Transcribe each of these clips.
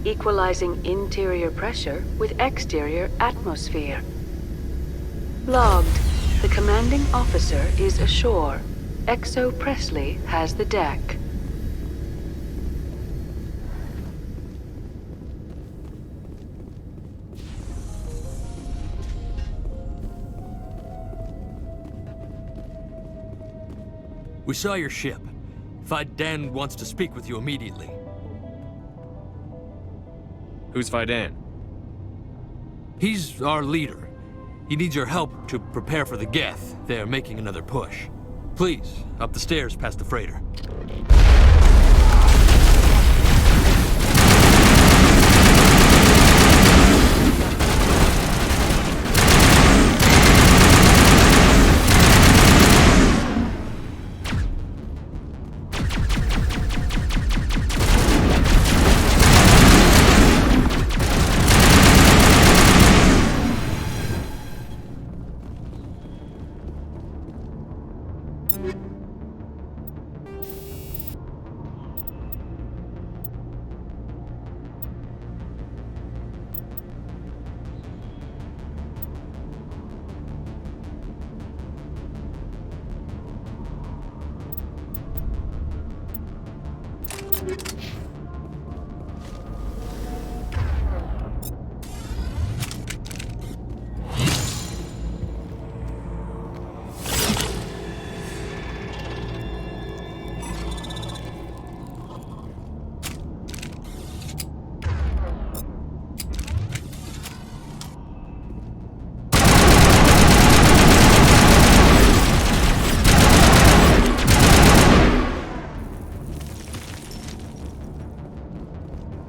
Equalizing interior pressure with exterior atmosphere. Logged. The commanding officer is ashore. Exo Presley has the deck. We saw your ship. Fidan wants to speak with you immediately. Who's Fidan? He's our leader. He needs your help to prepare for the Geth. They're making another push. Please, up the stairs past the freighter.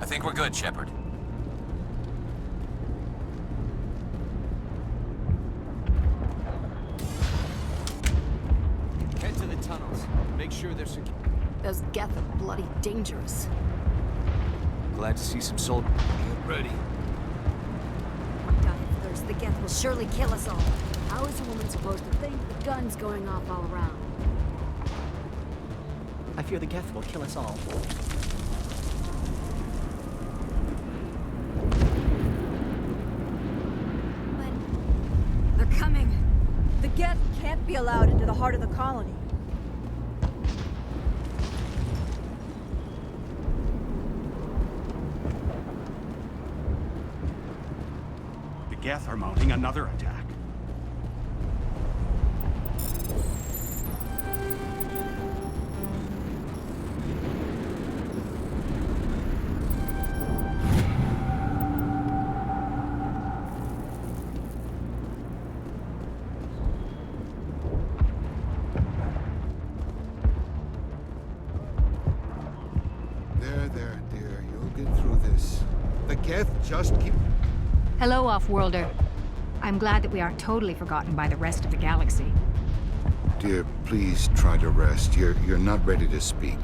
I think we're good, Shepard. Head to the tunnels. Make sure they're secure. Those Geth are bloody dangerous. Glad to see some soldiers. Get ready. Die of thirst. The Geth will surely kill us all. How is a woman supposed to think with guns going off all around? I fear the Geth will kill us all. They're coming. The Geth can't be allowed into the heart of the colony. The Geth are mounting another attack. this. The Geth just keep... Hello, Off-Worlder. I'm glad that we aren't totally forgotten by the rest of the galaxy. Dear, please try to rest. You're not ready to speak.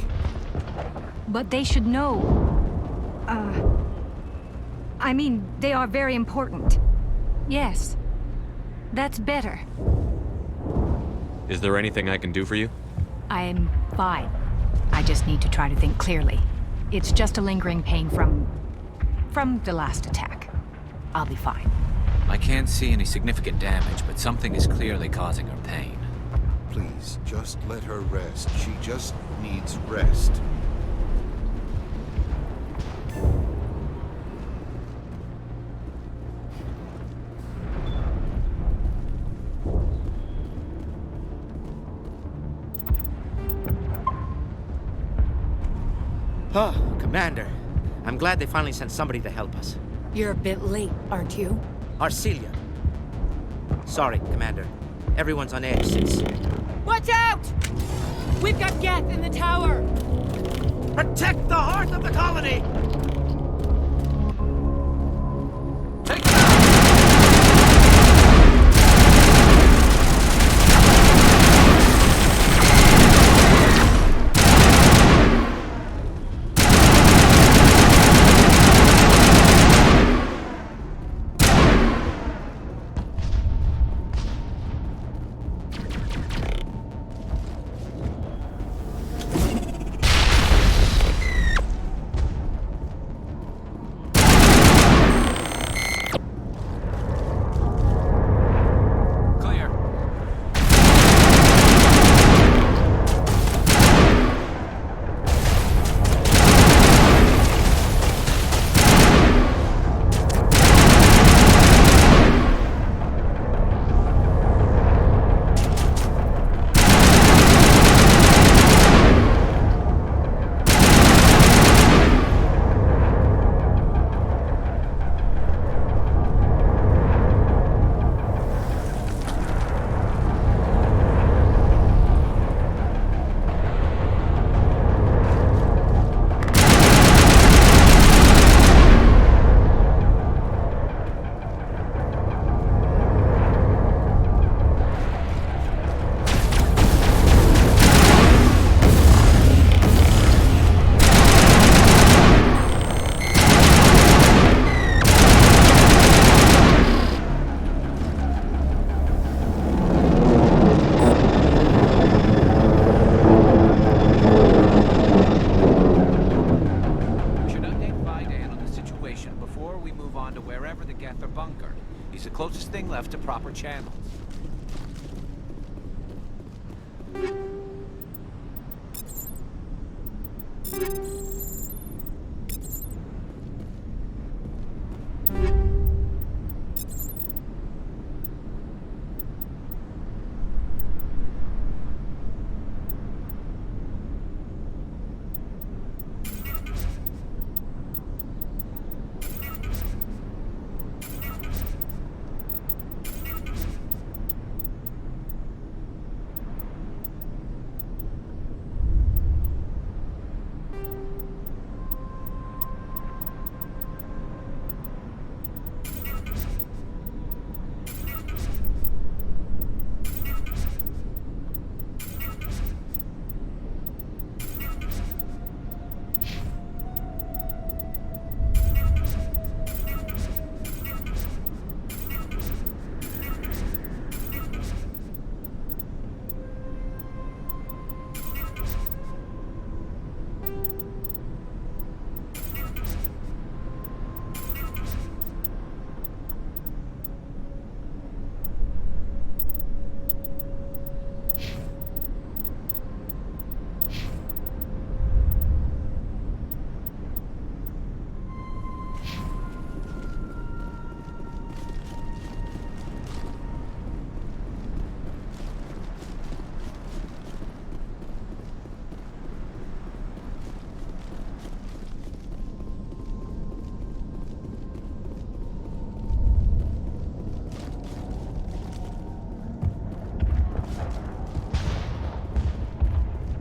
But they should know. I mean, they are very important. Yes. That's better. Is there anything I can do for you? I'm fine. I just need to try to think clearly. It's just a lingering pain from the last attack. I'll be fine. I can't see any significant damage, but something is clearly causing her pain. Please, just let her rest. She just needs rest. Oh, Commander. I'm glad they finally sent somebody to help us. You're a bit late, aren't you? Arcelia. Sorry, Commander. Everyone's on edge since... Watch out! We've got Geth in the tower! Protect the heart of the colony! Closest thing left to proper channels.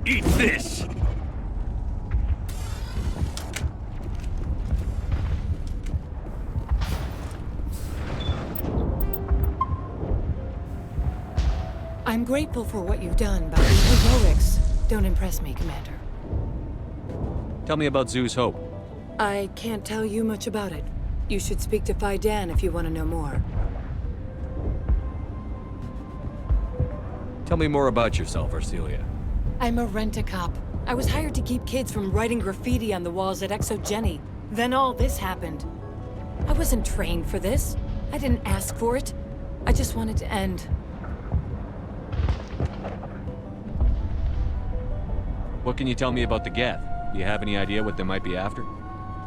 Eat this! I'm grateful for what you've done, but your heroics don't impress me, Commander. Tell me about Zoo's Hope. I can't tell you much about it. You should speak to Phi Dan if you want to know more. Tell me more about yourself, Arcelia. I'm a rent-a-cop. I was hired to keep kids from writing graffiti on the walls at Exogeny. Then all this happened. I wasn't trained for this. I didn't ask for it. I just wanted to end. What can you tell me about the Geth? Do you have any idea what they might be after?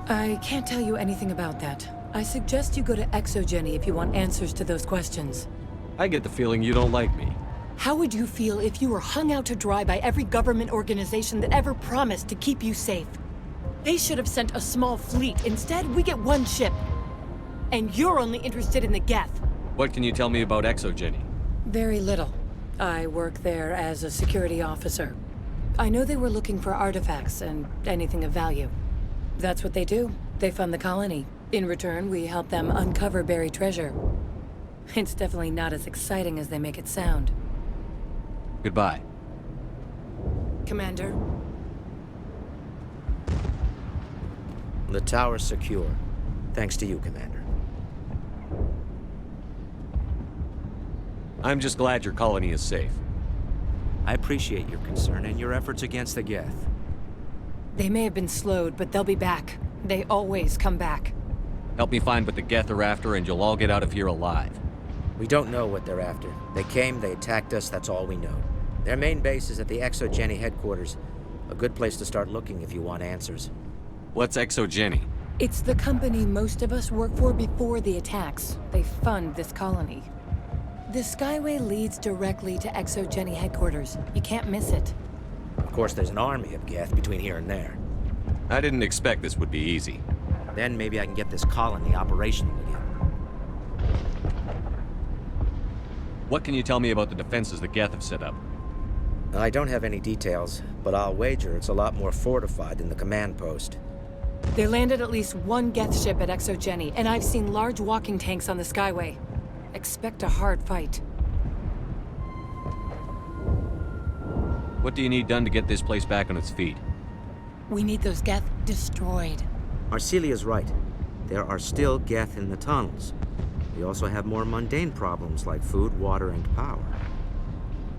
I can't tell you anything about that. I suggest you go to Exogeny if you want answers to those questions. I get the feeling you don't like me. How would you feel if you were hung out to dry by every government organization that ever promised to keep you safe? They should have sent a small fleet. Instead, we get one ship. And you're only interested in the Geth. What can you tell me about Exogeny? Very little. I work there as a security officer. I know they were looking for artifacts and anything of value. That's what they do. They fund the colony. In return, we help them uncover buried treasure. It's definitely not as exciting as they make it sound. Goodbye. Commander? The tower's secure. Thanks to you, Commander. I'm just glad your colony is safe. I appreciate your concern and your efforts against the Geth. They may have been slowed, but they'll be back. They always come back. Help me find what the Geth are after, and you'll all get out of here alive. We don't know what they're after. They came, they attacked us, that's all we know. Their main base is at the Exogeny headquarters. A good place to start looking if you want answers. What's Exogeny? It's the company most of us work for before the attacks. They fund this colony. The Skyway leads directly to Exogeny headquarters. You can't miss it. Of course, there's an army of Geth between here and there. I didn't expect this would be easy. Then maybe I can get this colony operational again. What can you tell me about the defenses the Geth have set up? I don't have any details, but I'll wager it's a lot more fortified than the command post. They landed at least one Geth ship at Exogeny, and I've seen large walking tanks on the Skyway. Expect a hard fight. What do you need done to get this place back on its feet? We need those Geth destroyed. Arcelia's right. There are still Geth in the tunnels. We also have more mundane problems like food, water, and power.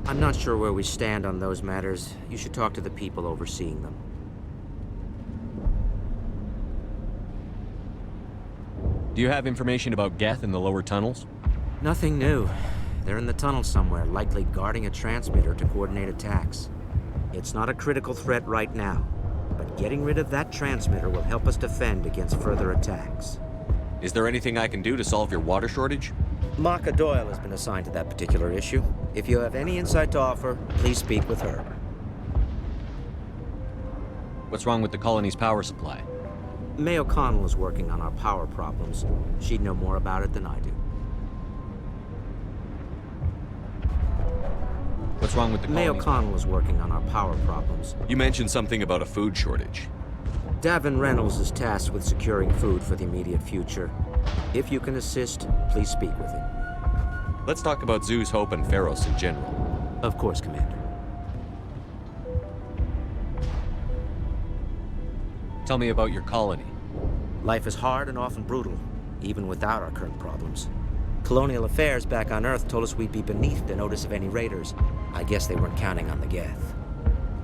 I'm not sure where we stand on those matters. You should talk to the people overseeing them. Do you have information about Geth in the lower tunnels? Nothing new. They're in the tunnel somewhere, likely guarding a transmitter to coordinate attacks. It's not a critical threat right now, but getting rid of that transmitter will help us defend against further attacks. Is there anything I can do to solve your water shortage? Maka Doyle has been assigned to that particular issue. If you have any insight to offer, please speak with her. What's wrong with the colony's power supply? May O'Connell is working on our power problems. She'd know more about it than I do. What's wrong with the May colony's... O'Connell is working on our power problems. You mentioned something about a food shortage. Davin Reynolds is tasked with securing food for the immediate future. If you can assist, please speak with him. Let's talk about Zoo's Hope and FEROS in general. Of course, Commander. Tell me about your colony. Life is hard and often brutal, even without our current problems. Colonial Affairs back on Earth told us we'd be beneath the notice of any raiders. I guess they weren't counting on the Geth.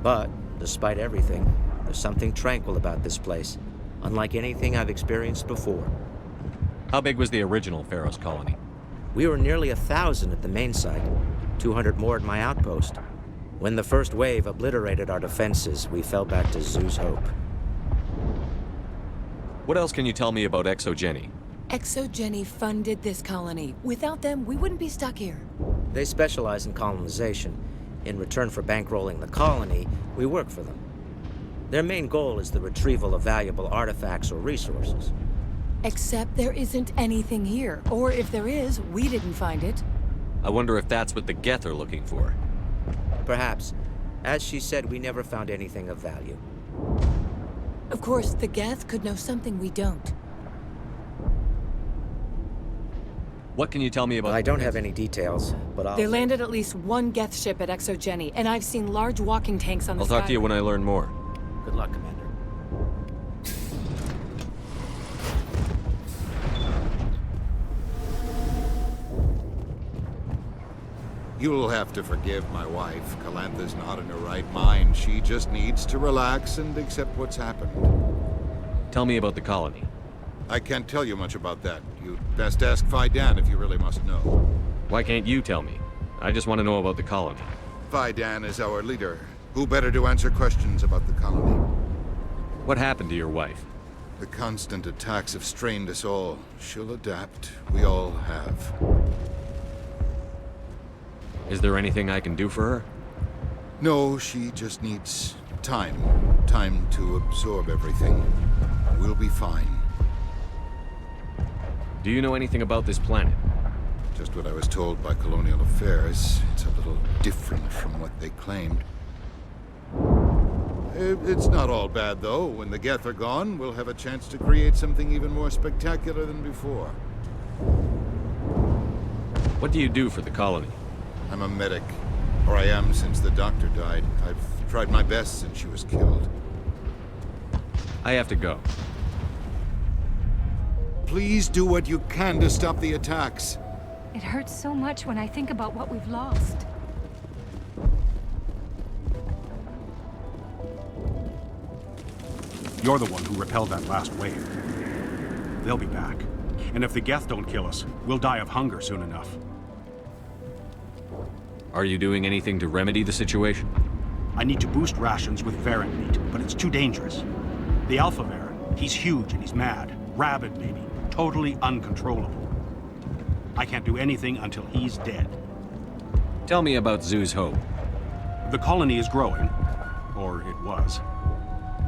But, despite everything, there's something tranquil about this place, unlike anything I've experienced before. How big was the original FEROS colony? We were nearly 1,000 at the main site, 200 more at my outpost. When the first wave obliterated our defenses, we fell back to Zoo's Hope. What else can you tell me about Exogeny? Exogeny funded this colony. Without them, we wouldn't be stuck here. They specialize in colonization. In return for bankrolling the colony, we work for them. Their main goal is the retrieval of valuable artifacts or resources. Except there isn't anything here. Or if there is, we didn't find it. I wonder if that's what the Geth are looking for. Perhaps. As she said, we never found anything of value. Of course, the Geth could know something we don't. What can you tell me about... I don't have any details, but I'll... They landed at least one Geth ship at Exogeny, and I've seen large walking tanks on the I'll talk to you when I learn more. Good luck, Commander. You'll have to forgive my wife. Calantha's not in her right mind. She just needs to relax and accept what's happened. Tell me about the colony. I can't tell you much about that. You'd best ask Fidan if you really must know. Why can't you tell me? I just want to know about the colony. Fidan is our leader. Who better to answer questions about the colony? What happened to your wife? The constant attacks have strained us all. She'll adapt. We all have. Is there anything I can do for her? No, she just needs time. Time to absorb everything. We'll be fine. Do you know anything about this planet? Just what I was told by Colonial Affairs. It's a little different from what they claimed. It's not all bad, though. When the Geth are gone, we'll have a chance to create something even more spectacular than before. What do you do for the colony? I'm a medic. Or I am since the doctor died. I've tried my best since she was killed. I have to go. Please do what you can to stop the attacks. It hurts so much when I think about what we've lost. You're the one who repelled that last wave. They'll be back. And if the Geth don't kill us, we'll die of hunger soon enough. Are you doing anything to remedy the situation? I need to boost rations with Varren meat, but it's too dangerous. The Alpha Varren, he's huge and he's mad. Rabid, maybe. Totally uncontrollable. I can't do anything until he's dead. Tell me about Zoo's Hope. The colony is growing. Or it was.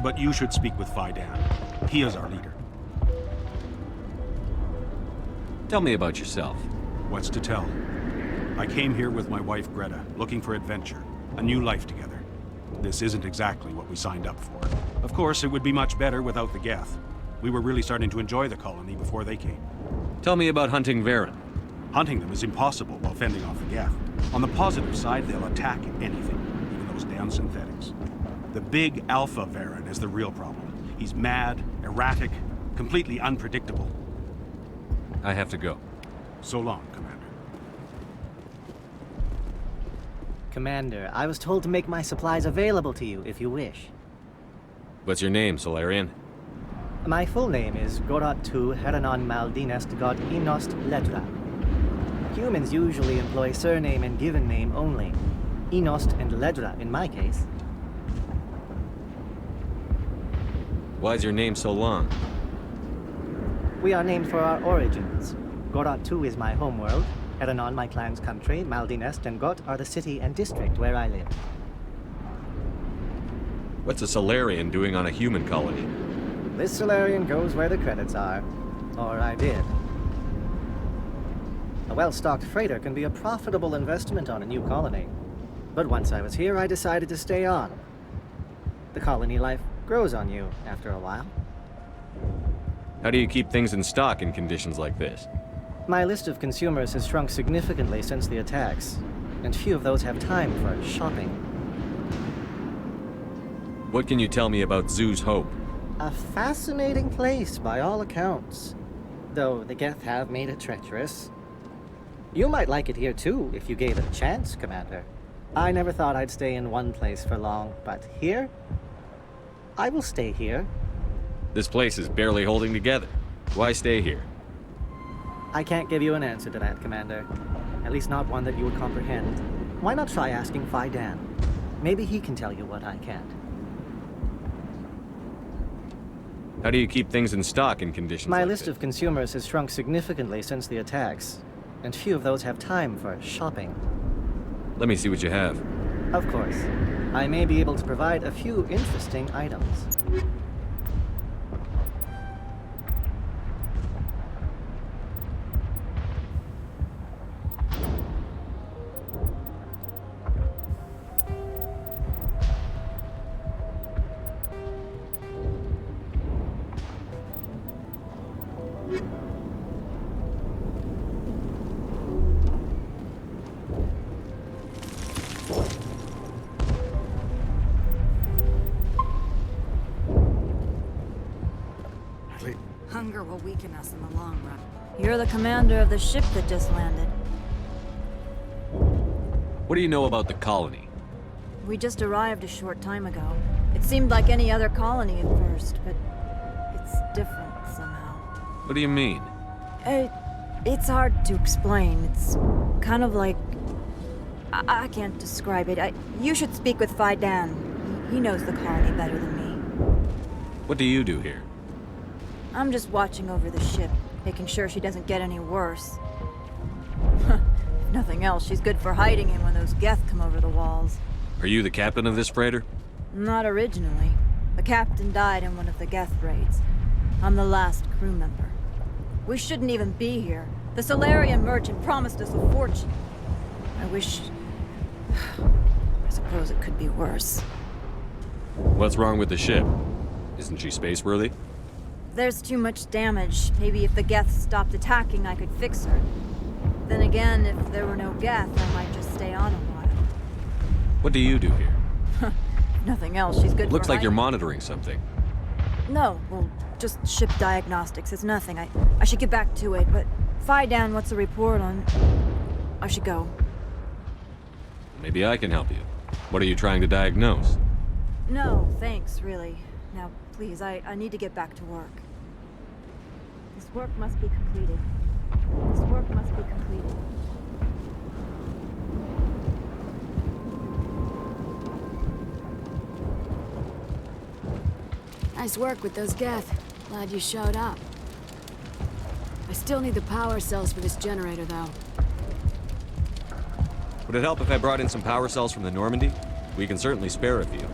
But you should speak with Fidan. He is our leader. Tell me about yourself. What's to tell? I came here with my wife Greta, looking for adventure, a new life together. This isn't exactly what we signed up for. Of course, it would be much better without the Geth. We were really starting to enjoy the colony before they came. Tell me about hunting Varren. Hunting them is impossible while fending off the Geth. On the positive side, they'll attack anything, even those damn synthetics. The big Alpha Varren is the real problem. He's mad, erratic, completely unpredictable. I have to go. So long, Commander. Commander, I was told to make my supplies available to you if you wish. What's your name, Solarian? My full name is Gorat Tu Heranon Maldinest God Inost Ledra. Humans usually employ surname and given name only. Inost and Ledra in my case. Why is your name so long? We are named for our origins. Gorat Tu is my homeworld, Heranon my clan's country, Maldinest and Got are the city and district where I live. What's a Solarian doing on a human colony? This Solarian goes where the credits are. Or I did. A well-stocked freighter can be a profitable investment on a new colony. But once I was here, I decided to stay on. The colony life grows on you after a while. How do you keep things in stock in conditions like this? My list of consumers has shrunk significantly since the attacks, and few of those have time for shopping. What can you tell me about Zoo's Hope? A fascinating place by all accounts, though the Geth have made it treacherous. You might like it here too, if you gave it a chance, Commander. I never thought I'd stay in one place for long, but here? I will stay here. This place is barely holding together. Why stay here? I can't give you an answer to that, Commander. At least not one that you would comprehend. Why not try asking Fidan? Maybe he can tell you what I can't. How do you keep things in stock in conditions My like list this? of consumers has shrunk significantly since the attacks, and few of those have time for shopping. Let me see what you have. Of course. I may be able to provide a few interesting items. will weaken us in the long run. You're the commander of the ship that just landed. What do you know about the colony? We just arrived a short time ago. It seemed like any other colony at first, but it's different somehow. What do you mean? It's hard to explain. It's kind of like... I can't describe it. You should speak with Dan. He knows the colony better than me. What do you do here? I'm just watching over the ship, making sure she doesn't get any worse. If nothing else, she's good for hiding in when those Geth come over the walls. Are you the captain of this freighter? Not originally. The captain died in one of the Geth raids. I'm the last crew member. We shouldn't even be here. The Solarian merchant promised us a fortune. I wish... I suppose it could be worse. What's wrong with the ship? Isn't she space-worthy? There's too much damage. Maybe if the Geth stopped attacking, I could fix her. Then again, if there were no Geth, I might just stay on a while. What do you do here? Nothing else. She's good Looks for like you're hiding. monitoring something. No, well, just ship diagnostics. It's nothing. I should get back to it, but... Dan, what's the report on... I should go. Maybe I can help you. What are you trying to diagnose? No, thanks, really. Now, please, I need to get back to work. This work must be completed. This work must be completed. Nice work with those Geth. Glad you showed up. I still need the power cells for this generator, though. Would it help if I brought in some power cells from the Normandy? We can certainly spare a few.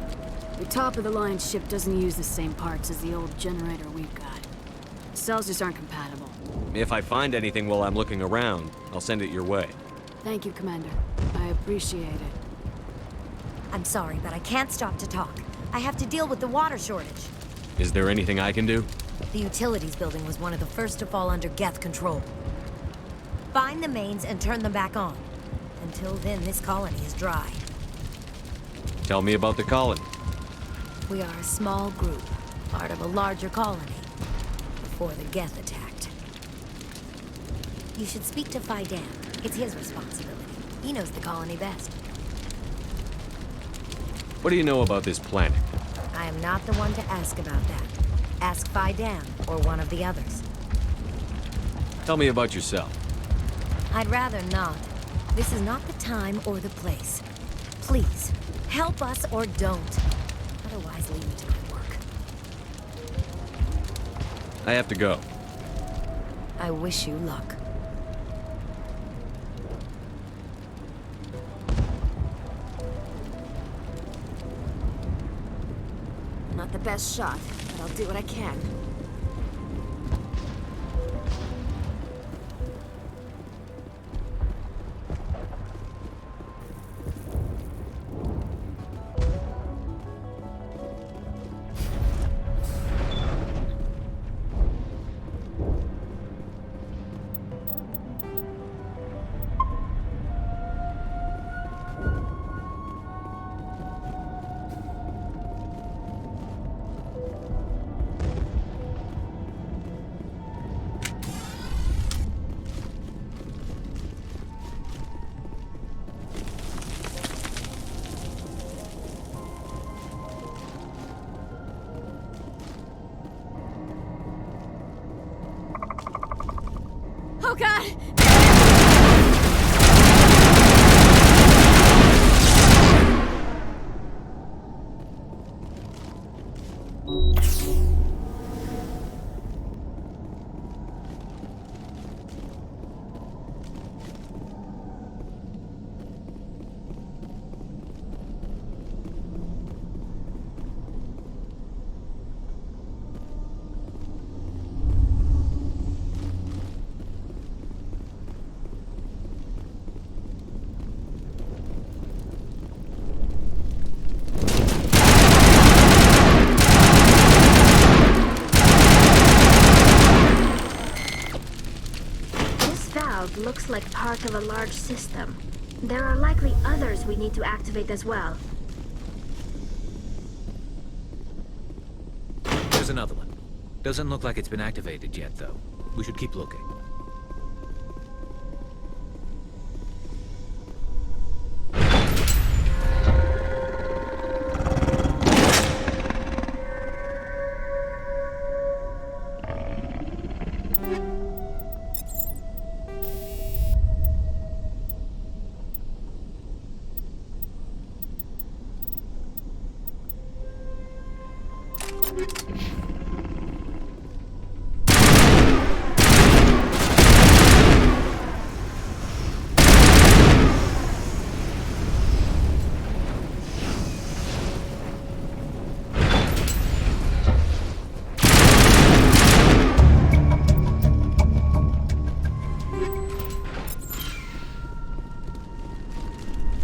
The top-of-the-line ship doesn't use the same parts as the old generator we've got. Cells just aren't compatible. If I find anything while I'm looking around, I'll send it your way. Thank you, Commander. I appreciate it. I'm sorry, but I can't stop to talk. I have to deal with the water shortage. Is there anything I can do? The utilities building was one of the first to fall under Geth control. Find the mains and turn them back on. Until then, this colony is dry. Tell me about the colony. We are a small group, part of a larger colony, before the Geth attacked. You should speak to Dan. It's his responsibility. He knows the colony best. What do you know about this planet? I am not the one to ask about that. Ask Dan or one of the others. Tell me about yourself. I'd rather not. This is not the time or the place. Please, help us or don't. Otherwise, leave me to my work. I have to go. I wish you luck. Not the best shot, but I'll do what I can. Oh God! Looks like part of a large system. There are likely others we need to activate as well. There's another one. Doesn't look like it's been activated yet, though. We should keep looking.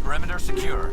Perimeter secure.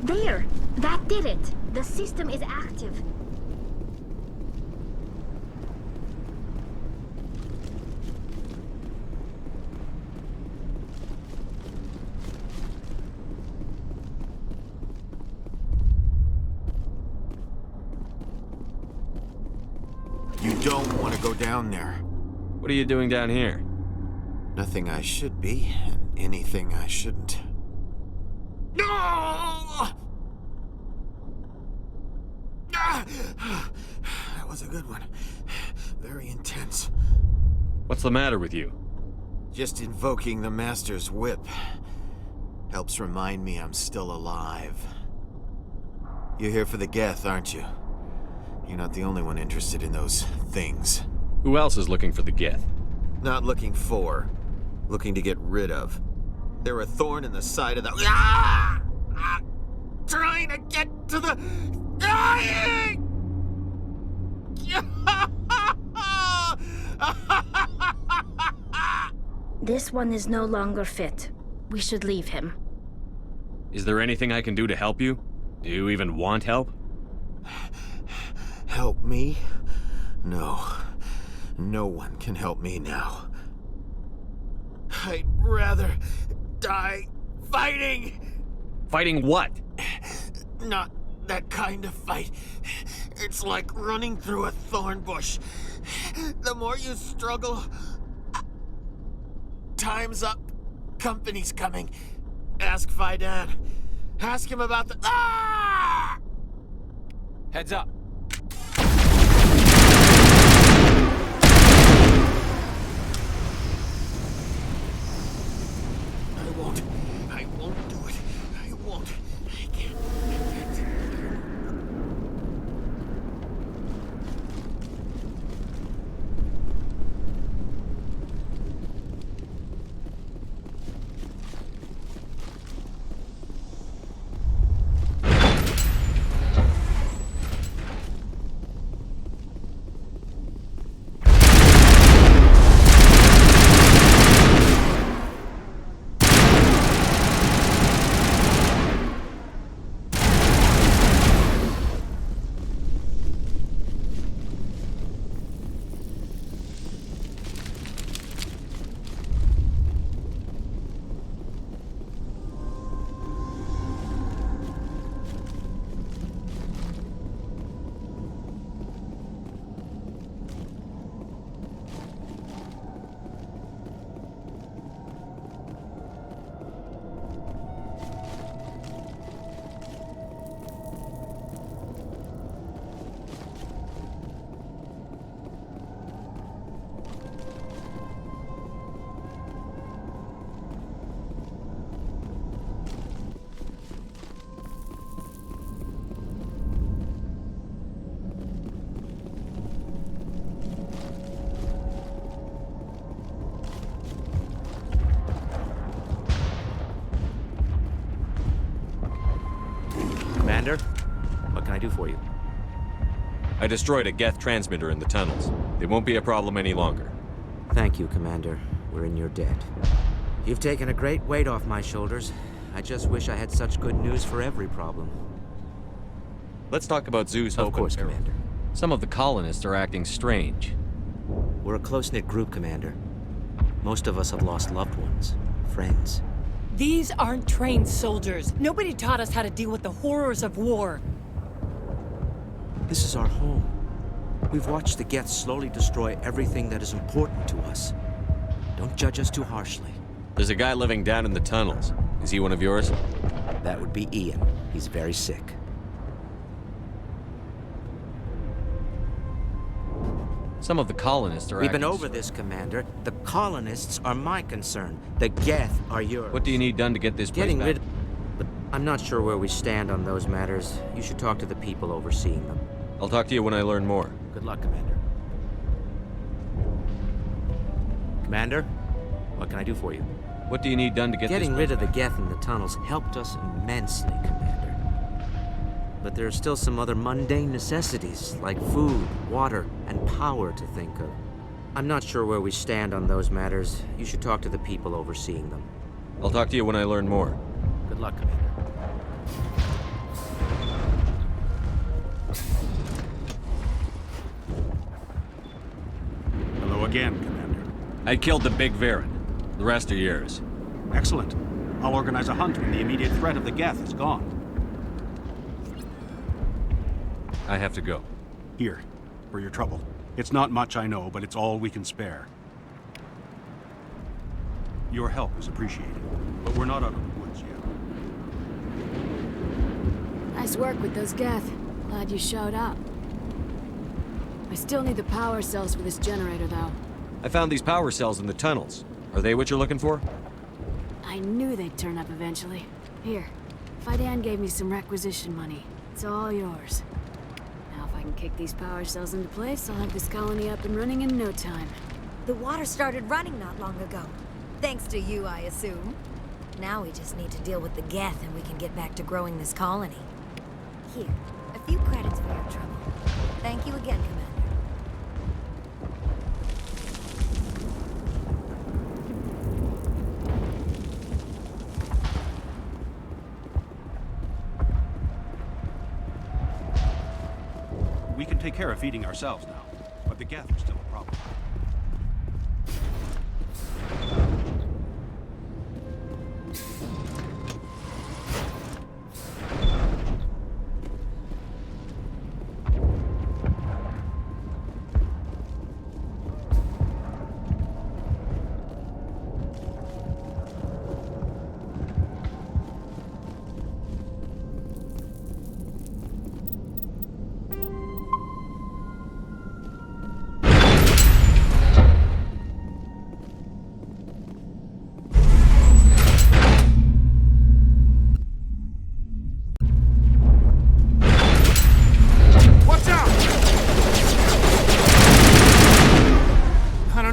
There! That did it! The system is active. You don't want to go down there. What are you doing down here? Nothing I should be, and anything I shouldn't. No! That was a good one. Very intense. What's the matter with you? Just invoking the Master's whip helps remind me I'm still alive. You're here for the Geth, aren't you? You're not the only one interested in those things. Who else is looking for the Geth? Not looking for. Looking to get rid of. They're a thorn in the side of the... Ah! Ah! Trying to get to the... Dying! This one is no longer fit. We should leave him. Is there anything I can do to help you? Do you even want help? Help me? No. No one can help me now. I'd rather die fighting! Fighting what? Not that kind of fight. It's like running through a thorn bush. The more you struggle... Time's up. Company's coming. Ask Fidan. Ask him about the... Ah! Heads up. I won't do it. I won't. I can't Commander, what can I do for you? I destroyed a Geth transmitter in the tunnels. It won't be a problem any longer. Thank you, Commander. We're in your debt. You've taken a great weight off my shoulders. I just wish I had such good news for every problem. Let's talk about Zoo's hope. Of course, and Commander. Some of the colonists are acting strange. We're a close-knit group, Commander. Most of us have lost loved ones, friends. These aren't trained soldiers. Nobody taught us how to deal with the horrors of war. This is our home. We've watched the Geth slowly destroy everything that is important to us. Don't judge us too harshly. There's a guy living down in the tunnels. Is he one of yours? That would be Ian. He's very sick. Some of the colonists are We've been acting over this, Commander. The colonists are my concern. The Geth are yours. What do you need done to get this place Getting back? rid of... But I'm not sure where we stand on those matters. You should talk to the people overseeing them. I'll talk to you when I learn more. Good luck, Commander. Commander, what can I do for you? What do you need done to get Getting this rid place of the back? Geth in the tunnels helped us immensely, Commander. But there are still some other mundane necessities, like food, water, and power to think of. I'm not sure where we stand on those matters. You should talk to the people overseeing them. I'll talk to you when I learn more. Good luck, Commander. Hello again, Commander. I killed the big Varen. The rest are yours. Excellent. I'll organize a hunt when the immediate threat of the Geth is gone. I have to go. Here, for your trouble. It's not much, I know, but it's all we can spare. Your help is appreciated, but we're not out of the woods yet. Nice work with those Geth. Glad you showed up. I still need the power cells for this generator, though. I found these power cells in the tunnels. Are they what you're looking for? I knew they'd turn up eventually. Here, Fidan gave me some requisition money. It's all yours. Now if I can kick these power cells into place, I'll have this colony up and running in no time. The water started running not long ago. Thanks to you, I assume. Now we just need to deal with the Geth and we can get back to growing this colony. Here, a few credits for your trouble. Thank you again, Commander. We can take care of feeding ourselves now, but the Geth are still a problem.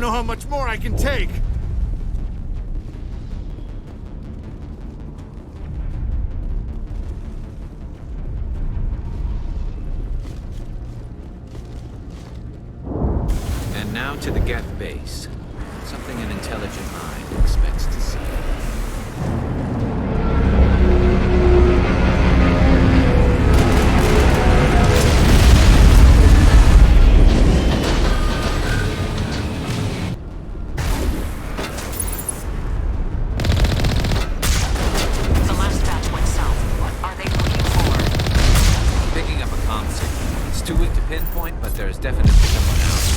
How much more I can take? And now to the Geth base. Something an intelligent mind expects to see. There's definitely someone else.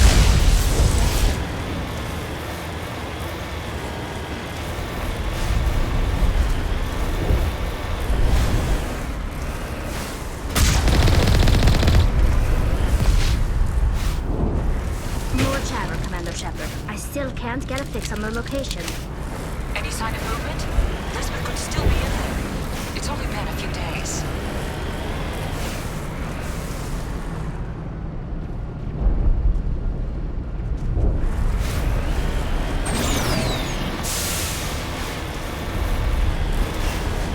More chatter, Commander Shepard. I still can't get a fix on their location. Any sign of movement? Lisbeth could still be in there. It's only been a few days.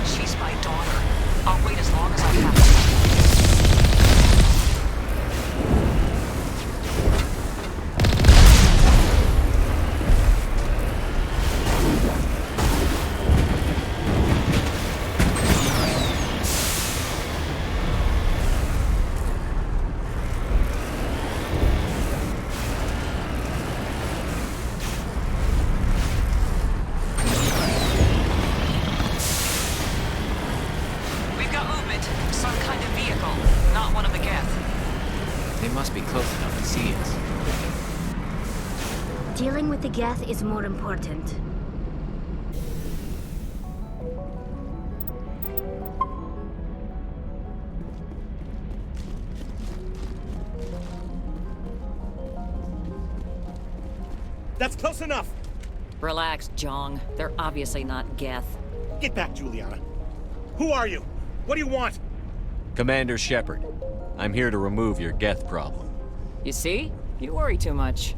She's my daughter. I'll wait as long as I have to. must be close enough to see us. Dealing with the Geth is more important. That's close enough! Relax, Jong. They're obviously not Geth. Get back, Juliana. Who are you? What do you want? Commander Shepard. I'm here to remove your Geth problem. You see? You worry too much.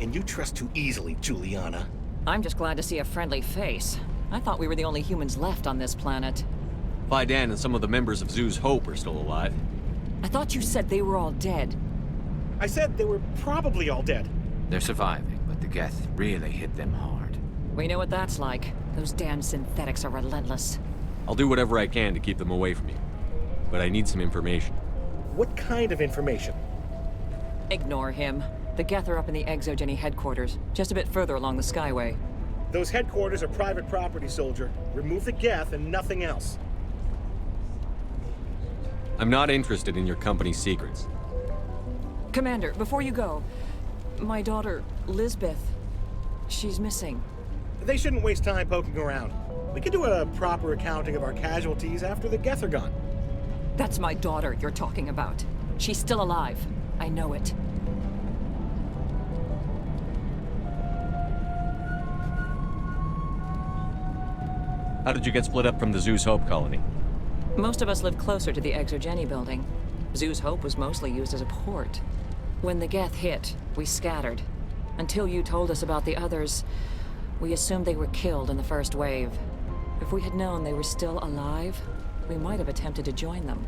And you trust too easily, Juliana. I'm just glad to see a friendly face. I thought we were the only humans left on this planet. Fidan and some of the members of Zoo's Hope are still alive. I thought you said they were all dead. I said they were probably all dead. They're surviving, but the Geth really hit them hard. We know what that's like. Those damn synthetics are relentless. I'll do whatever I can to keep them away from you. But I need some information. What kind of information? Ignore him. The Geth are up in the Exogeny headquarters, just a bit further along the Skyway. Those headquarters are private property, soldier. Remove the Geth and nothing else. I'm not interested in your company's secrets. Commander, before you go, my daughter, Lisbeth, she's missing. They shouldn't waste time poking around. We could do a proper accounting of our casualties after the Geth are gone. That's my daughter you're talking about. She's still alive. I know it. How did you get split up from the Zoo's Hope colony? Most of us live closer to the Exogeny building. Zoo's Hope was mostly used as a port. When the Geth hit, we scattered. Until you told us about the others, we assumed they were killed in the first wave. If we had known they were still alive, we might have attempted to join them.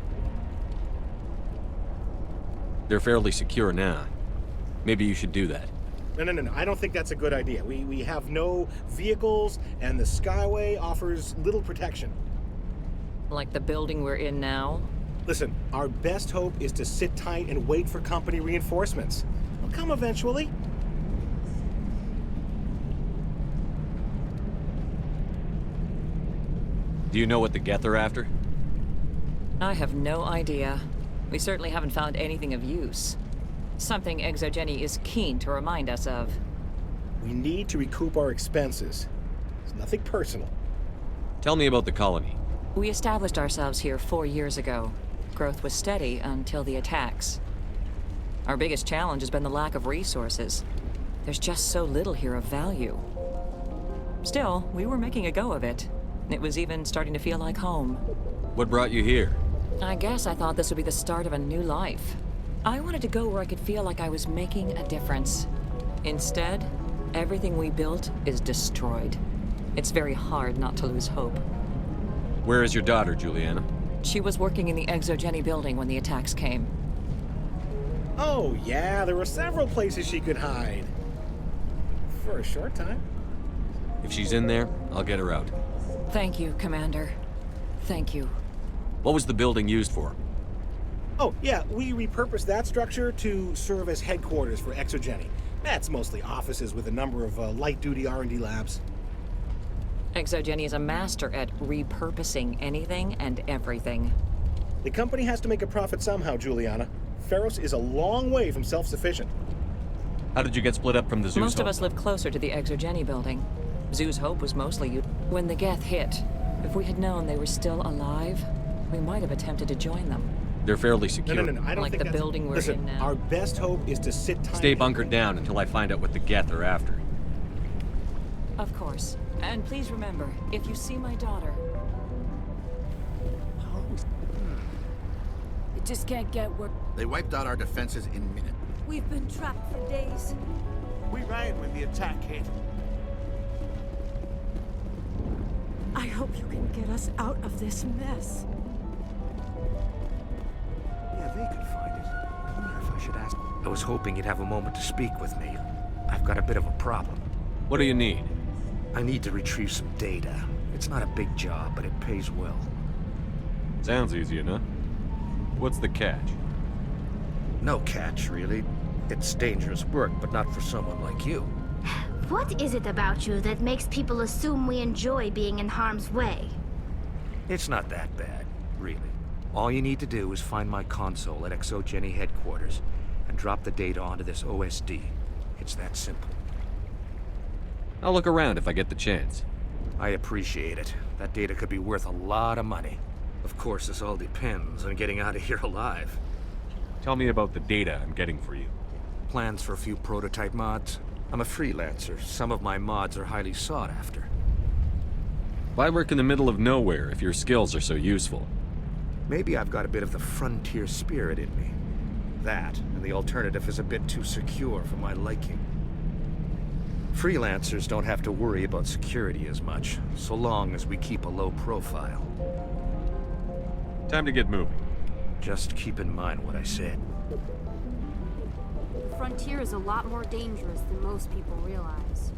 They're fairly secure now. Maybe you should do that. No. I don't think that's a good idea. We have no vehicles, and the Skyway offers little protection. Like the building we're in now? Listen, our best hope is to sit tight and wait for company reinforcements. They'll come eventually. Do you know what the Geth are after? I have no idea. We certainly haven't found anything of use. Something Exogeny is keen to remind us of. We need to recoup our expenses. It's nothing personal. Tell me about the colony. We established ourselves here 4 years ago. Growth was steady until the attacks. Our biggest challenge has been the lack of resources. There's just so little here of value. Still, we were making a go of it. It was even starting to feel like home. What brought you here? I guess I thought this would be the start of a new life. I wanted to go where I could feel like I was making a difference. Instead, everything we built is destroyed. It's very hard not to lose hope. Where is your daughter, Juliana? She was working in the Exogeny building when the attacks came. Oh, yeah, there were several places she could hide. For a short time. If she's in there, I'll get her out. Thank you, Commander. Thank you. What was the building used for? Oh, yeah, we repurposed that structure to serve as headquarters for Exogeny. That's mostly offices with a number of light-duty R&D labs. Exogeny is a master at repurposing anything and everything. The company has to make a profit somehow, Juliana. FEROS is a long way from self-sufficient. How did you get split up from the Zoo's Most Hope? of us live closer to the Exogeny building. Zoo's Hope was mostly used. When the Geth hit, if we had known they were still alive, we might have attempted to join them. They're fairly secure. No, I don't like think the building we're Listen, in now. Our best hope is to sit tight. Stay bunkered down until I find out what the Geth are after. Of course. And please remember, if you see my daughter... It just can't get work. They wiped out our defenses in a minute. We've been trapped for days. We ran when the attack hit. I hope you can get us out of this mess. Yeah, they could find it. I wonder if I should ask. I was hoping you'd have a moment to speak with me. I've got a bit of a problem. What do you need? I need to retrieve some data. It's not a big job, but it pays well. Sounds easy enough. What's the catch? No catch, really. It's dangerous work, but not for someone like you. What is it about you that makes people assume we enjoy being in harm's way? It's not that bad, really. All you need to do is find my console at ExoGeni headquarters and drop the data onto this OSD. It's that simple. I'll look around if I get the chance. I appreciate it. That data could be worth a lot of money. Of course, this all depends on getting out of here alive. Tell me about the data I'm getting for you. Plans for a few prototype mods. I'm a freelancer. Some of my mods are highly sought after. Why work in the middle of nowhere if your skills are so useful? Maybe I've got a bit of the frontier spirit in me. That, and the alternative is a bit too secure for my liking. Freelancers don't have to worry about security as much, so long as we keep a low profile. Time to get moving. Just keep in mind what I said. The frontier is a lot more dangerous than most people realize.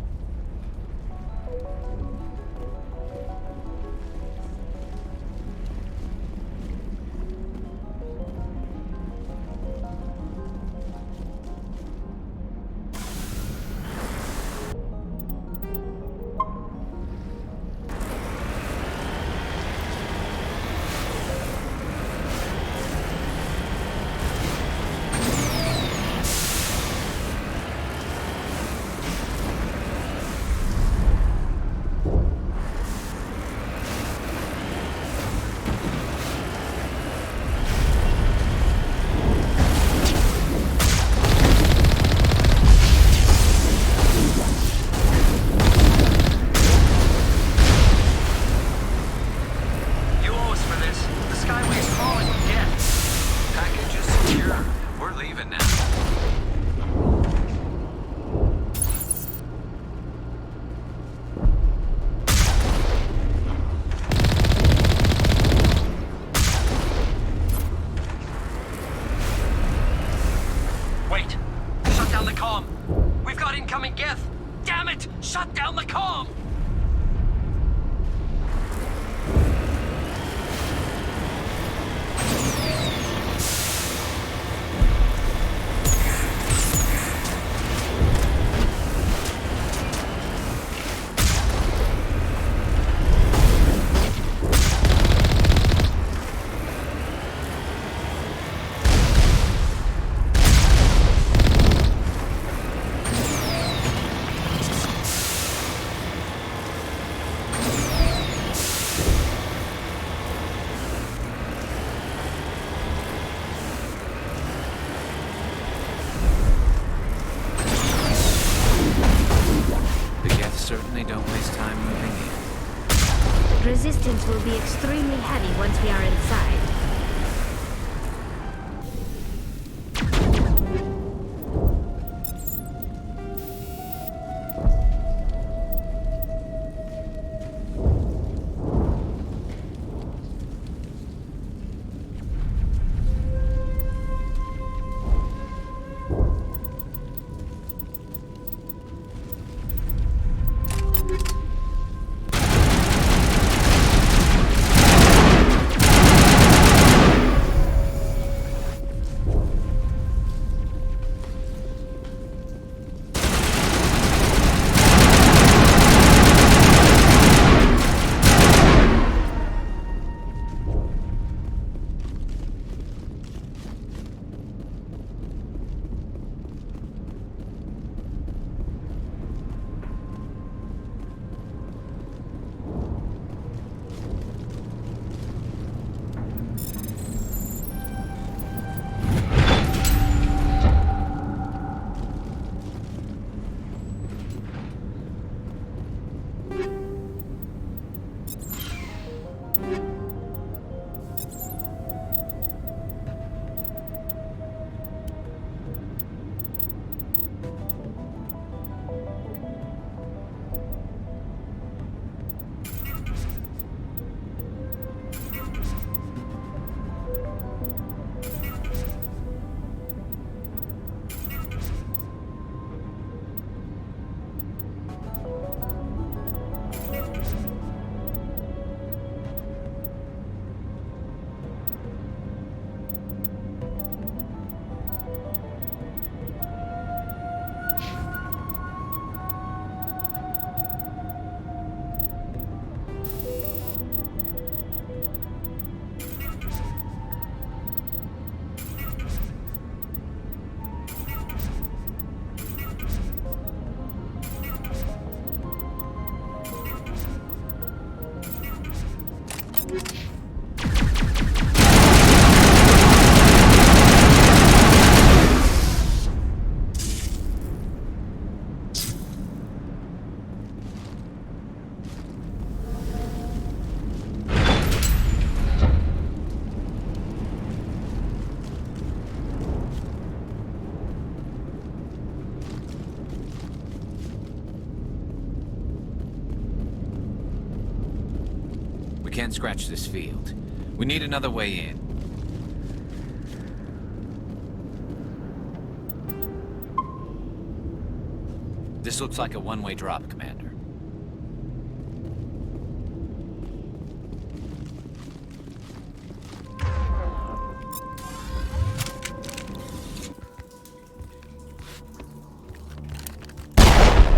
Certainly don't waste time moving in. Resistance will be extremely heavy once we are inside. Can't scratch this field. We need another way in. This looks like a one-way drop, Commander.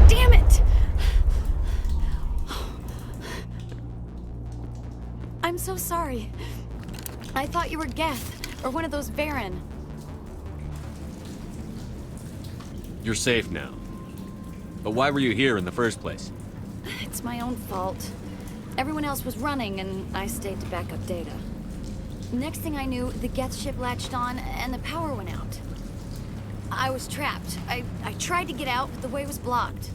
Damn it! I'm so sorry. I thought you were Geth, or one of those Baron. You're safe now. But why were you here in the first place? It's my own fault. Everyone else was running, and I stayed to back up data. Next thing I knew, the Geth ship latched on, and the power went out. I was trapped. I tried to get out, but the way was blocked.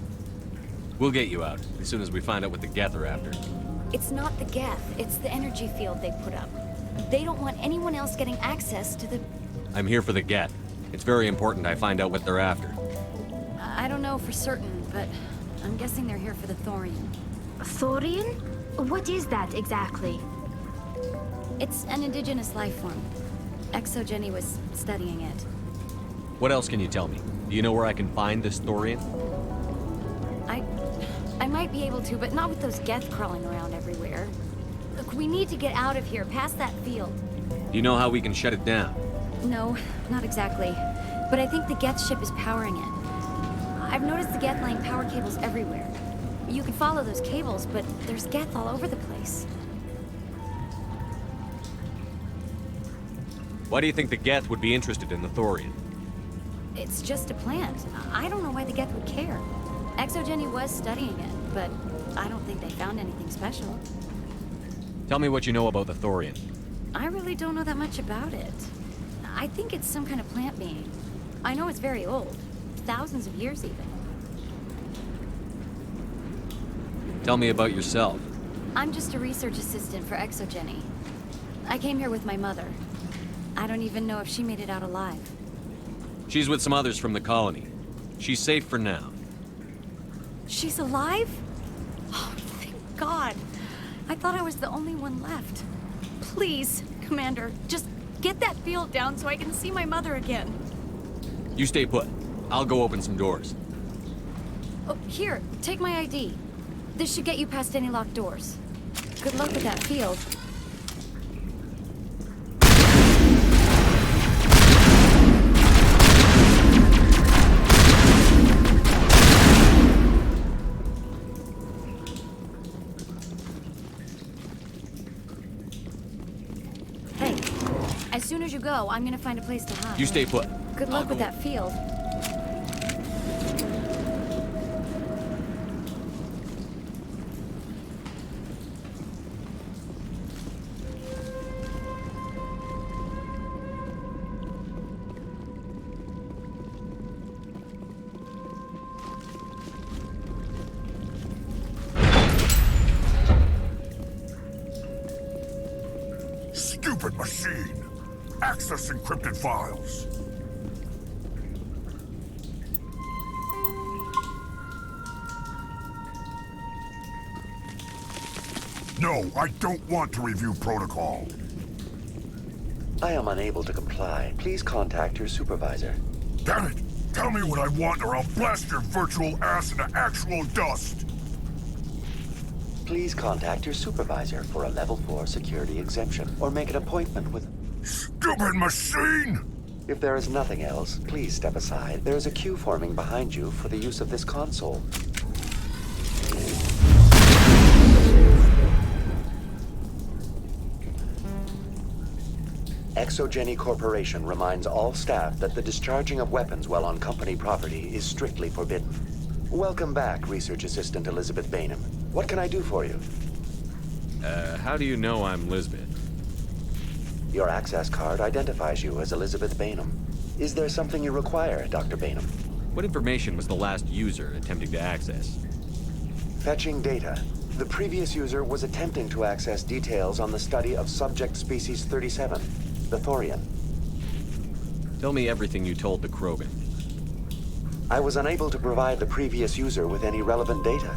We'll get you out, as soon as we find out what the Geth are after. It's not the Geth, it's the energy field they put up. They don't want anyone else getting access to the... I'm here for the Geth. It's very important I find out what they're after. I don't know for certain, but I'm guessing they're here for the thorium. Thorium? What is that exactly? It's an indigenous life form. Exogeny was studying it. What else can you tell me? Do you know where I can find this thorium? I might be able to, but not with those Geth crawling around everywhere. Look, we need to get out of here, past that field. Do you know how we can shut it down? No, not exactly. But I think the Geth ship is powering it. I've noticed the Geth laying power cables everywhere. You can follow those cables, but there's Geth all over the place. Why do you think the Geth would be interested in the thorium? It's just a plant. I don't know why the Geth would care. Exogeny was studying it, but I don't think they found anything special. Tell me what you know about the thorium. I really don't know that much about it. I think it's some kind of plant being. I know it's very old. Thousands of years even. Tell me about yourself. I'm just a research assistant for Exogeny. I came here with my mother. I don't even know if she made it out alive. She's with some others from the colony. She's safe for now. She's alive? Oh, thank God. I thought I was the only one left. Please, Commander, just get that field down so I can see my mother again. You stay put. I'll go open some doors. Oh, here, take my ID. This should get you past any locked doors. Good luck with that field. Hey, as soon as you go, I'm gonna find a place to hide. You stay put. Good luck with that field. Stupid machine! Access encrypted files. No, I don't want to review protocol. I am unable to comply. Please contact your supervisor. Damn it! Tell me what I want or I'll blast your virtual ass into actual dust! Please contact your supervisor for a level 4 security exemption, or make an appointment with... Stupid machine! If there is nothing else, please step aside. There is a queue forming behind you for the use of this console. Exogeny Corporation reminds all staff that the discharging of weapons while on company property is strictly forbidden. Welcome back, Research Assistant Elizabeth Bainham. What can I do for you? How do you know I'm Lisbeth? Your access card identifies you as Elizabeth Bainham. Is there something you require, Dr. Bainham? What information was the last user attempting to access? Fetching data. The previous user was attempting to access details on the study of subject species 37, the Thorian. Tell me everything you told the Krogan. I was unable to provide the previous user with any relevant data.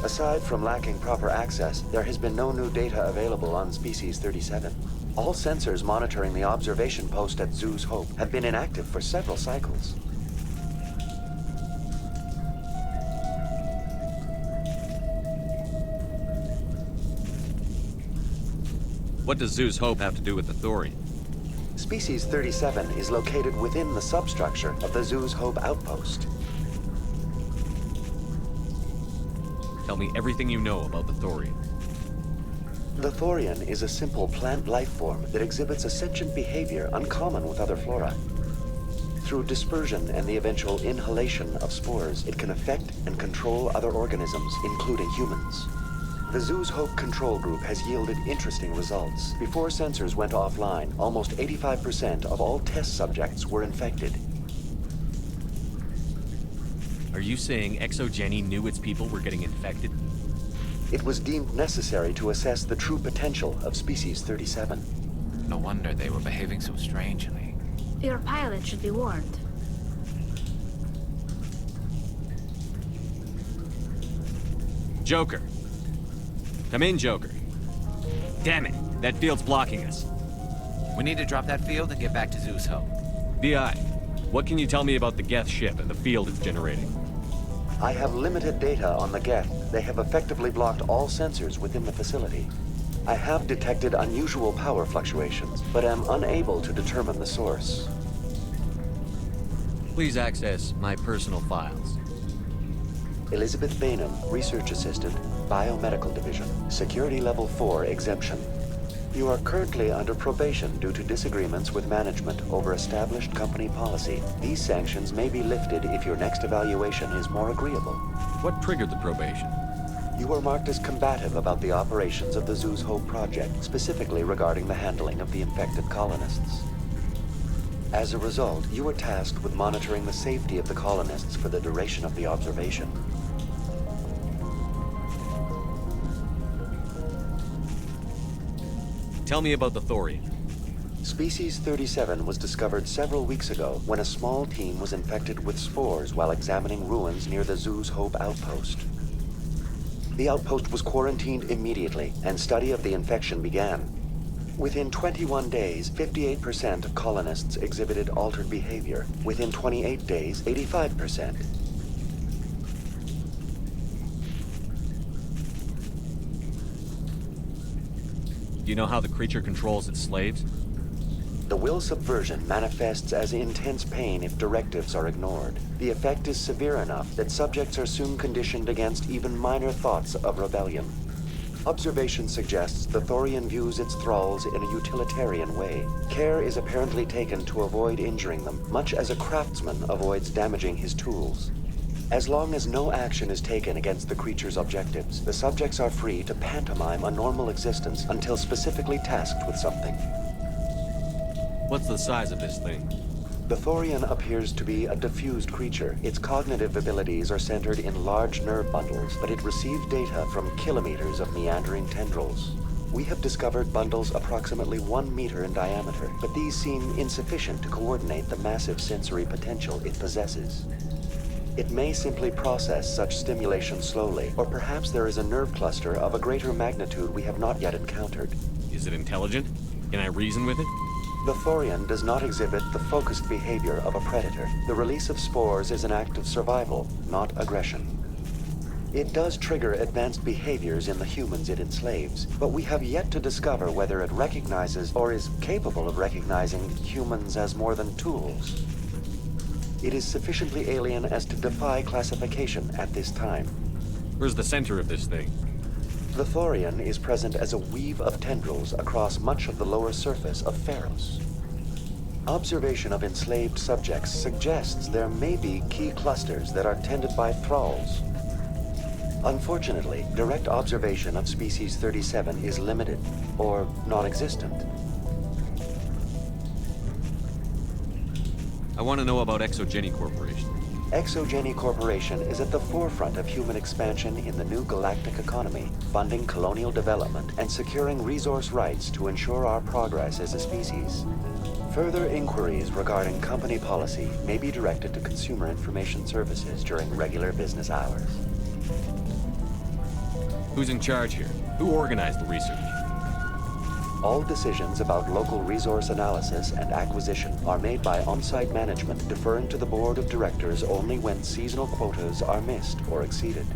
Aside from lacking proper access, there has been no new data available on species 37. All sensors monitoring the observation post at Zoo's Hope have been inactive for several cycles. What does Zoo's Hope have to do with the Thorian? Species 37 is located within the substructure of the Zoo's Hope outpost. Tell me everything you know about the Thorian. The Thorian is a simple plant life form that exhibits a sentient behavior uncommon with other flora. Through dispersion and the eventual inhalation of spores, it can affect and control other organisms, including humans. The Zoo's Hope control group has yielded interesting results. Before sensors went offline, almost 85% of all test subjects were infected. Are you saying ExoGeni knew its people were getting infected? It was deemed necessary to assess the true potential of species 37. No wonder they were behaving so strangely. Your pilot should be warned. Joker. Come in, Joker. Damn it, that field's blocking us. We need to drop that field and get back to Zoo's Hope. BI, what can you tell me about the Geth ship and the field it's generating? I have limited data on the Geth. They have effectively blocked all sensors within the facility. I have detected unusual power fluctuations, but am unable to determine the source. Please access my personal files. Elizabeth Bainham, Research Assistant, Biomedical Division, Security Level 4 exemption. You are currently under probation due to disagreements with management over established company policy. These sanctions may be lifted if your next evaluation is more agreeable. What triggered the probation? You were marked as combative about the operations of the Zoo's Hope project, specifically regarding the handling of the infected colonists. As a result, you were tasked with monitoring the safety of the colonists for the duration of the observation. Tell me about the Thorian. Species 37 was discovered several weeks ago when a small team was infected with spores while examining ruins near the Zoo's Hope outpost. The outpost was quarantined immediately, and study of the infection began. Within 21 days, 58% of colonists exhibited altered behavior. Within 28 days, 85%. Do you know how the creature controls its slaves? The will subversion manifests as intense pain if directives are ignored. The effect is severe enough that subjects are soon conditioned against even minor thoughts of rebellion. Observation suggests the Thorian views its thralls in a utilitarian way. Care is apparently taken to avoid injuring them, much as a craftsman avoids damaging his tools. As long as no action is taken against the creature's objectives, the subjects are free to pantomime a normal existence until specifically tasked with something. What's the size of this thing? The Thorian appears to be a diffused creature. Its cognitive abilities are centered in large nerve bundles, but it receives data from kilometers of meandering tendrils. We have discovered bundles approximately 1 meter in diameter, but these seem insufficient to coordinate the massive sensory potential it possesses. It may simply process such stimulation slowly, or perhaps there is a nerve cluster of a greater magnitude we have not yet encountered. Is it intelligent? Can I reason with it? The Thorian does not exhibit the focused behavior of a predator. The release of spores is an act of survival, not aggression. It does trigger advanced behaviors in the humans it enslaves, but we have yet to discover whether it recognizes or is capable of recognizing humans as more than tools. It is sufficiently alien as to defy classification at this time. Where's the center of this thing? The Thorian is present as a weave of tendrils across much of the lower surface of FEROS. Observation of enslaved subjects suggests there may be key clusters that are tended by thralls. Unfortunately, direct observation of species 37 is limited, or non-existent. I want to know about Exogeny Corporation. Exogeny Corporation is at the forefront of human expansion in the new galactic economy, funding colonial development and securing resource rights to ensure our progress as a species. Further inquiries regarding company policy may be directed to Consumer Information Services during regular business hours. Who's in charge here? Who organized the research? All decisions about local resource analysis and acquisition are made by on-site management, deferring to the board of directors only when seasonal quotas are missed or exceeded.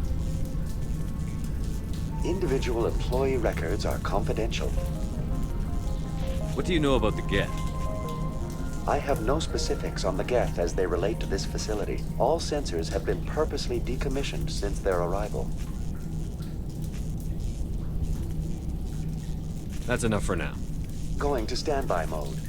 Individual employee records are confidential. What do you know about the Geth? I have no specifics on the Geth as they relate to this facility. All sensors have been purposely decommissioned since their arrival. That's enough for now. Going to standby mode.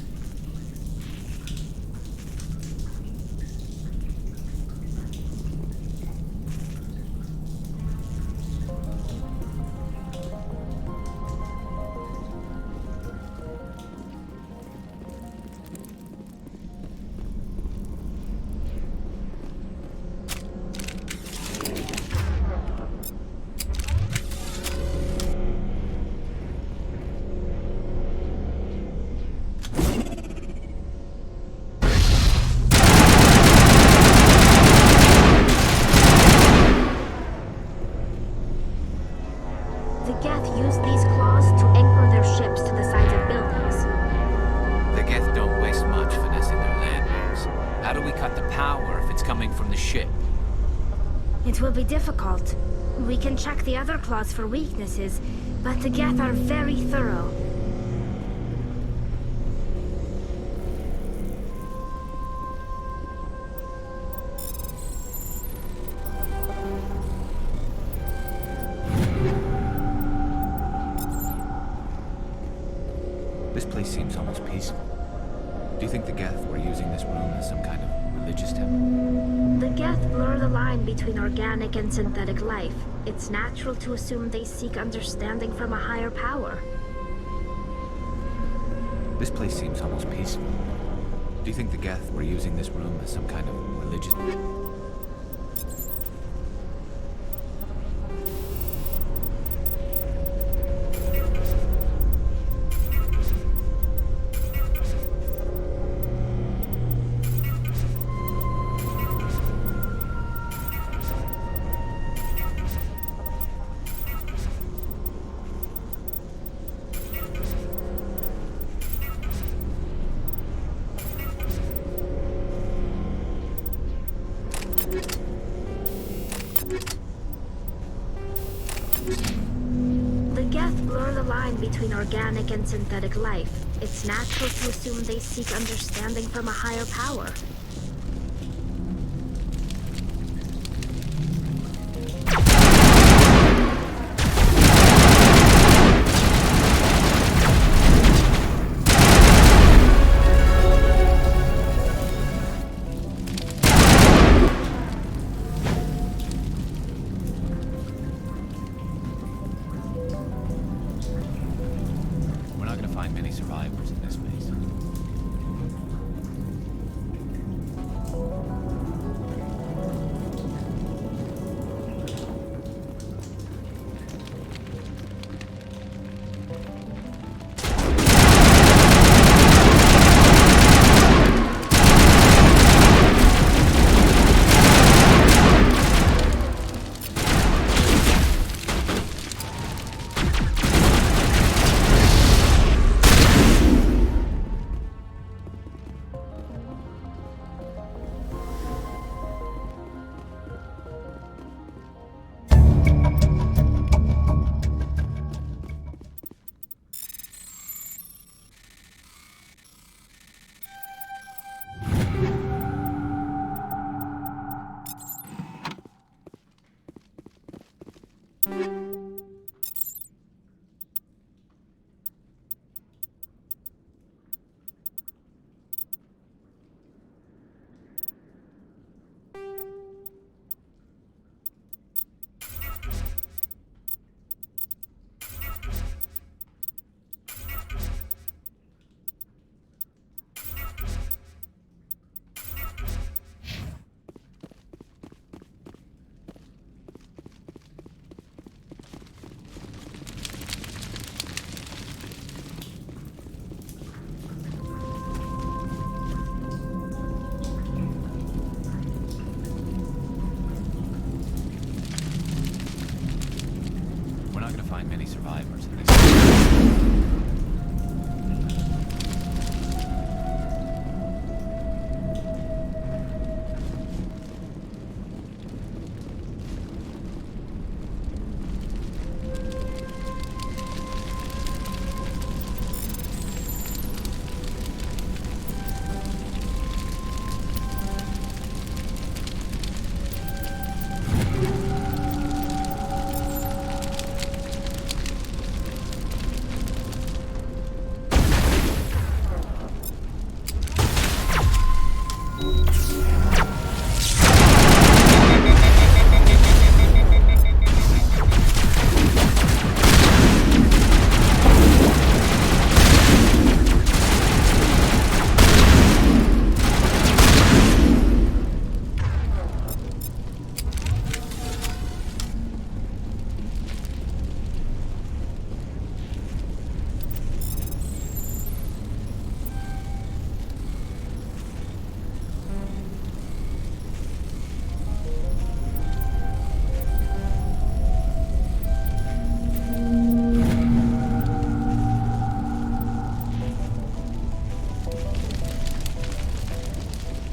The Geth use these claws to anchor their ships to the sides of buildings. The Geth don't waste much finessing their landings. How do we cut the power if it's coming from the ship? It will be difficult. We can check the other claws for weaknesses, but the Geth are very thorough. This place seems almost peaceful. Do you think the Geth were using this room as some kind of religious temple? The Geth blur the line between organic and synthetic life. It's natural to assume they seek understanding from a higher power. This place seems almost peaceful. Do you think the Geth were using this room as some kind of religious... The Geth blur the line between organic and synthetic life. It's natural to assume they seek understanding from a higher power. We're not gonna find many survivors in this base. going to find many survivors in this.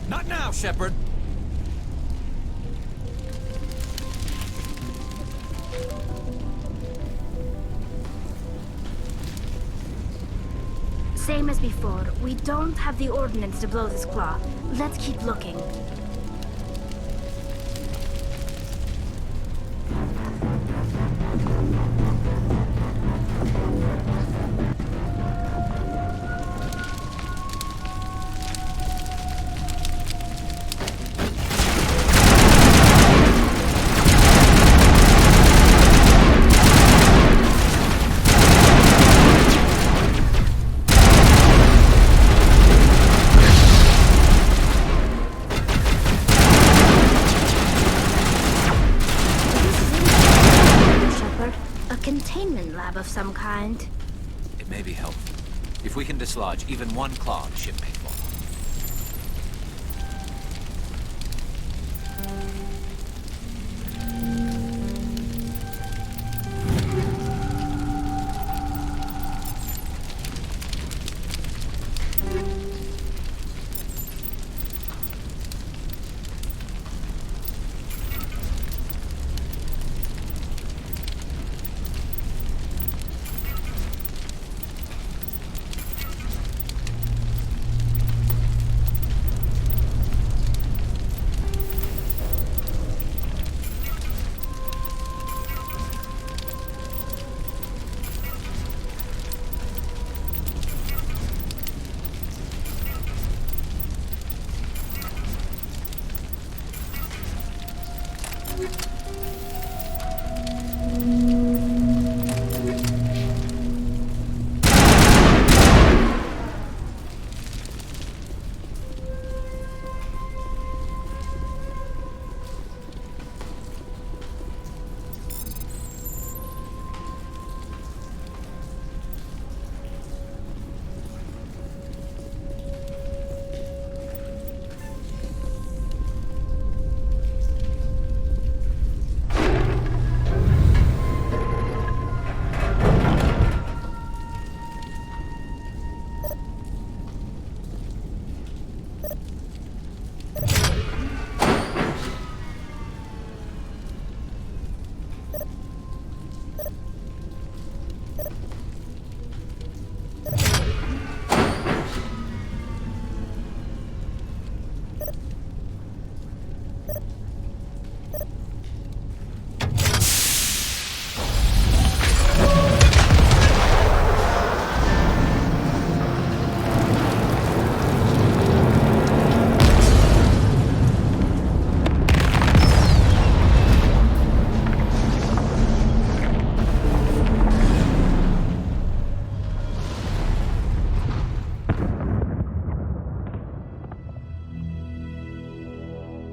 Not now, Shepard. Same as before. We don't have the ordnance to blow this claw. Let's keep looking. Containment lab of some kind. It may be helpful. If we can dislodge even one claw, the ship may fall.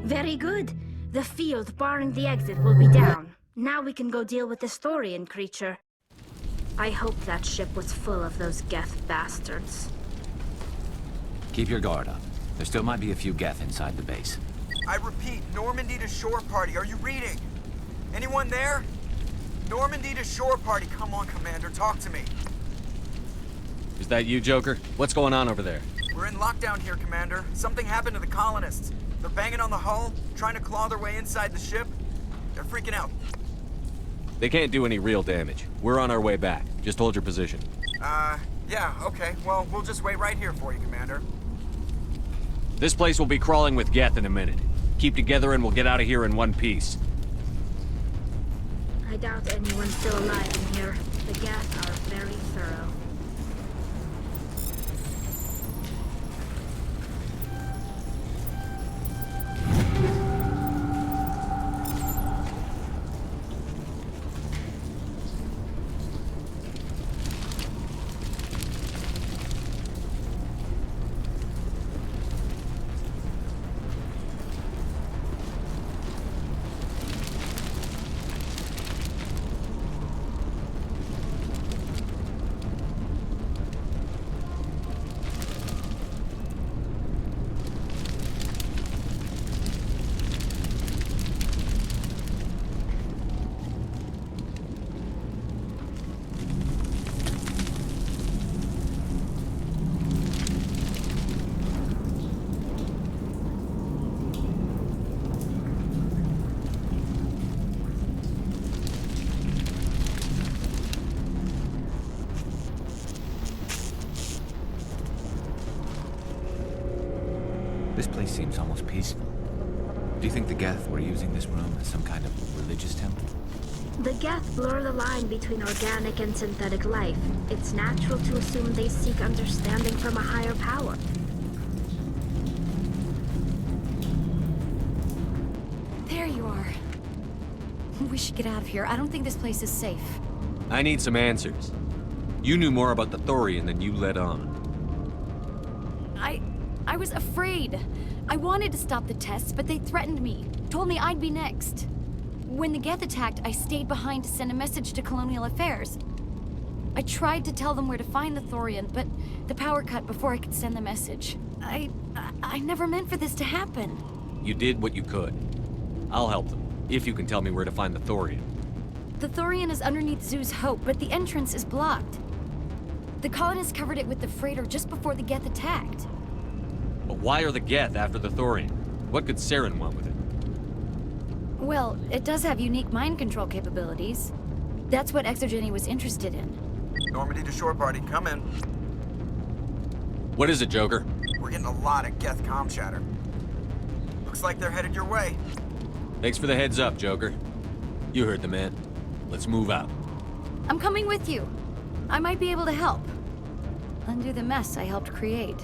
Very good. The field barring the exit will be down. Now we can go deal with the Storian creature. I hope that ship was full of those Geth bastards. Keep your guard up. There still might be a few Geth inside the base. I repeat, Normandy to shore party. Are you reading? Anyone there? Normandy to shore party. Come on, Commander, talk to me. Is that you, Joker? What's going on over there? We're in lockdown here, Commander. Something happened to the colonists. They're banging on the hull, trying to claw their way inside the ship. They're freaking out. They can't do any real damage. We're on our way back. Just hold your position. Yeah, okay. Well, we'll just wait right here for you, Commander. This place will be crawling with Geth in a minute. Keep together and we'll get out of here in one piece. I doubt anyone's still alive in here. The Geth are very thorough. This place seems almost peaceful. Do you think the Geth were using this room as some kind of religious temple? The Geth blur the line between organic and synthetic life. It's natural to assume they seek understanding from a higher power. There you are. We should get out of here. I don't think this place is safe. I need some answers. You knew more about the Thorian than you let on. I was afraid. I wanted to stop the tests, but they threatened me. Told me I'd be next. When the Geth attacked, I stayed behind to send a message to Colonial Affairs. I tried to tell them where to find the Thorian, but the power cut before I could send the message. I never meant for this to happen. You did what you could. I'll help them, if you can tell me where to find the Thorian. The Thorian is underneath Zoo's Hope, but the entrance is blocked. The colonists covered it with the freighter just before the Geth attacked. But why are the Geth after the Thorian? What could Saren want with it? Well, it does have unique mind control capabilities. That's what Exogeny was interested in. Normandy to shore party, come in. What is it, Joker? We're getting a lot of Geth comm chatter. Looks like they're headed your way. Thanks for the heads up, Joker. You heard the man. Let's move out. I'm coming with you. I might be able to help. Undo the mess I helped create.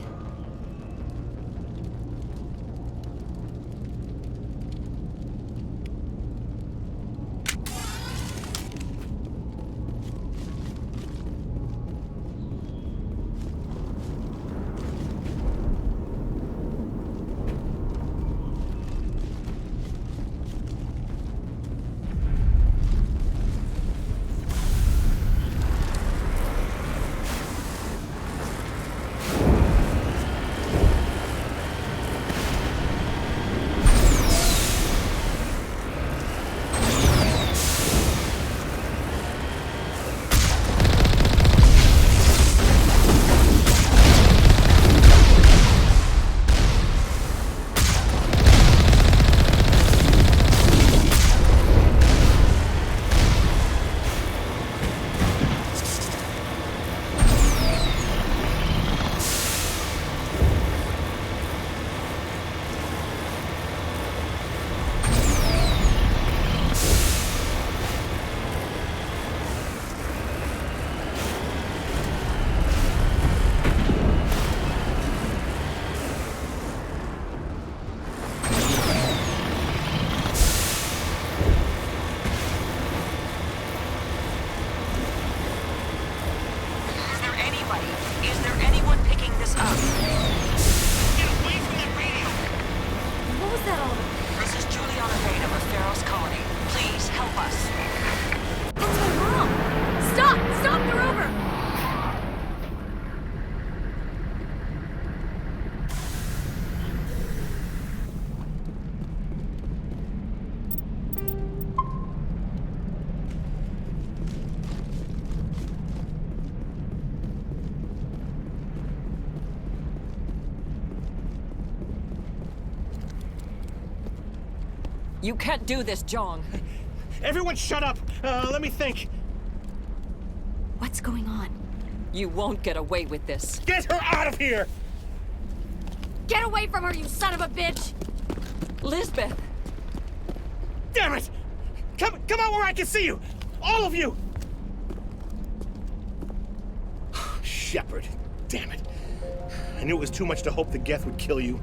You can't do this, Jong. Everyone shut up! Let me think. What's going on? You won't get away with this. Get her out of here! Get away from her, you son of a bitch! Lisbeth! Damn it! Come out where I can see you! All of you! Shepard. Damn it. I knew it was too much to hope the Geth would kill you.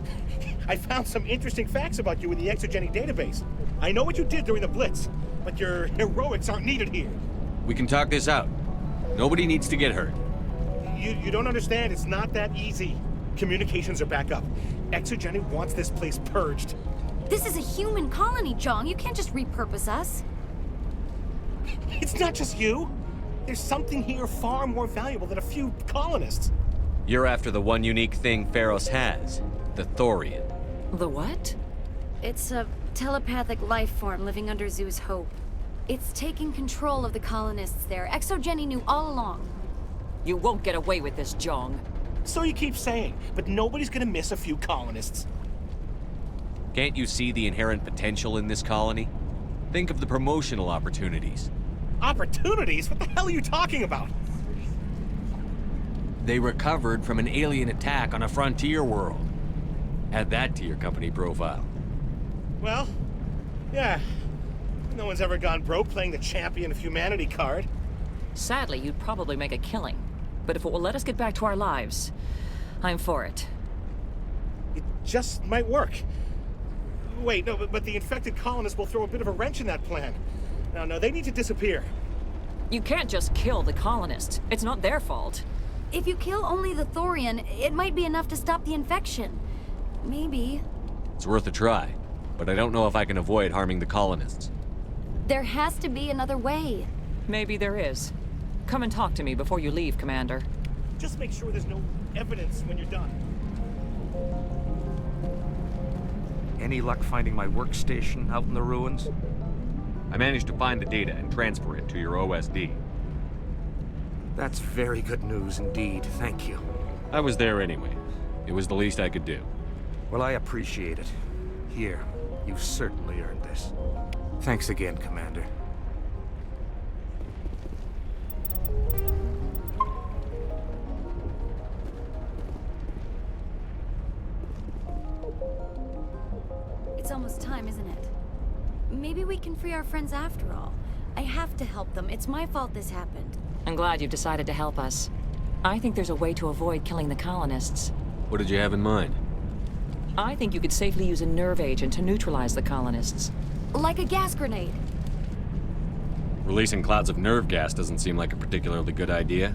I found some interesting facts about you in the exogeny database. I know what you did during the Blitz, but your heroics aren't needed here. We can talk this out. Nobody needs to get hurt. You don't understand. It's not that easy. Communications are back up. Exogeny wants this place purged. This is a human colony, Jong. You can't just repurpose us. It's not just you. There's something here far more valuable than a few colonists. You're after the one unique thing FEROS has, the Thorian. The what? It's a telepathic life form living under Zeus' Hope. It's taking control of the colonists there. Exogeny knew all along. You won't get away with this, Jong. So you keep saying, but nobody's gonna miss a few colonists. Can't you see the inherent potential in this colony? Think of the promotional opportunities. Opportunities? What the hell are you talking about? They recovered from an alien attack on a frontier world. Add that to your company profile. Well, yeah. No one's ever gone broke playing the champion of humanity card. Sadly, you'd probably make a killing. But if it will let us get back to our lives, I'm for it. It just might work. Wait, no, but the infected colonists will throw a bit of a wrench in that plan. No, they need to disappear. You can't just kill the colonists. It's not their fault. If you kill only the Thorian, it might be enough to stop the infection. Maybe. It's worth a try, but I don't know if I can avoid harming the colonists. There has to be another way. Maybe there is. Come and talk to me before you leave, Commander. Just make sure there's no evidence when you're done. Any luck finding my workstation out in the ruins? I managed to find the data and transfer it to your OSD. That's very good news indeed, thank you. I was there anyway. It was the least I could do. Well, I appreciate it. Here, you've certainly earned this. Thanks again, Commander. It's almost time, isn't it? Maybe we can free our friends after all. I have to help them. It's my fault this happened. I'm glad you've decided to help us. I think there's a way to avoid killing the colonists. What did you have in mind? I think you could safely use a nerve agent to neutralize the colonists. Like a gas grenade. Releasing clouds of nerve gas doesn't seem like a particularly good idea.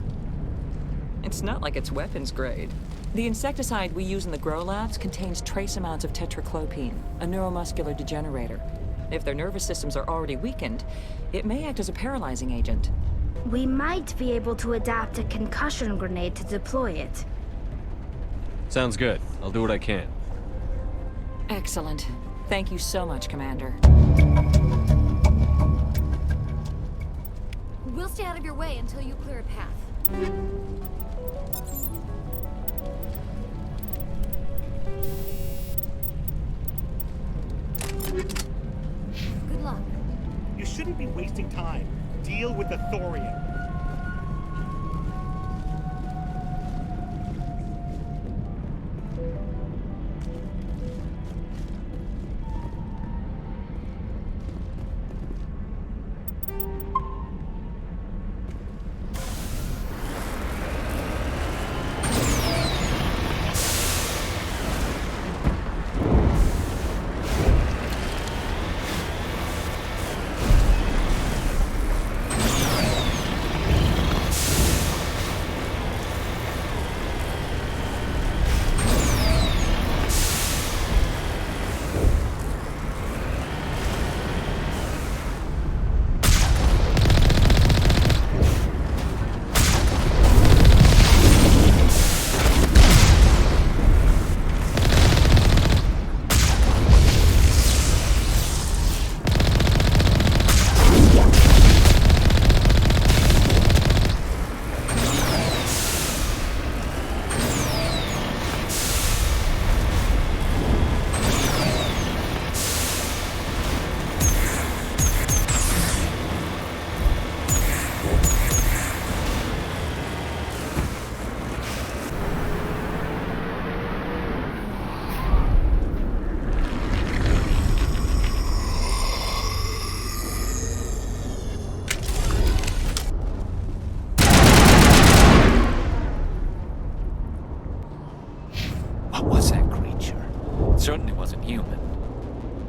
It's not like it's weapons grade. The insecticide we use in the grow labs contains trace amounts of tetraclopine, a neuromuscular degenerator. If their nervous systems are already weakened, it may act as a paralyzing agent. We might be able to adapt a concussion grenade to deploy it. Sounds good. I'll do what I can. Excellent. Thank you so much, Commander. We'll stay out of your way until you clear a path. Good luck. You shouldn't be wasting time. Deal with the Thorian.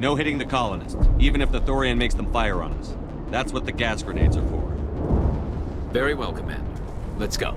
No hitting the colonists, even if the Thorian makes them fire on us. That's what the gas grenades are for. Very well, Commander. Let's go.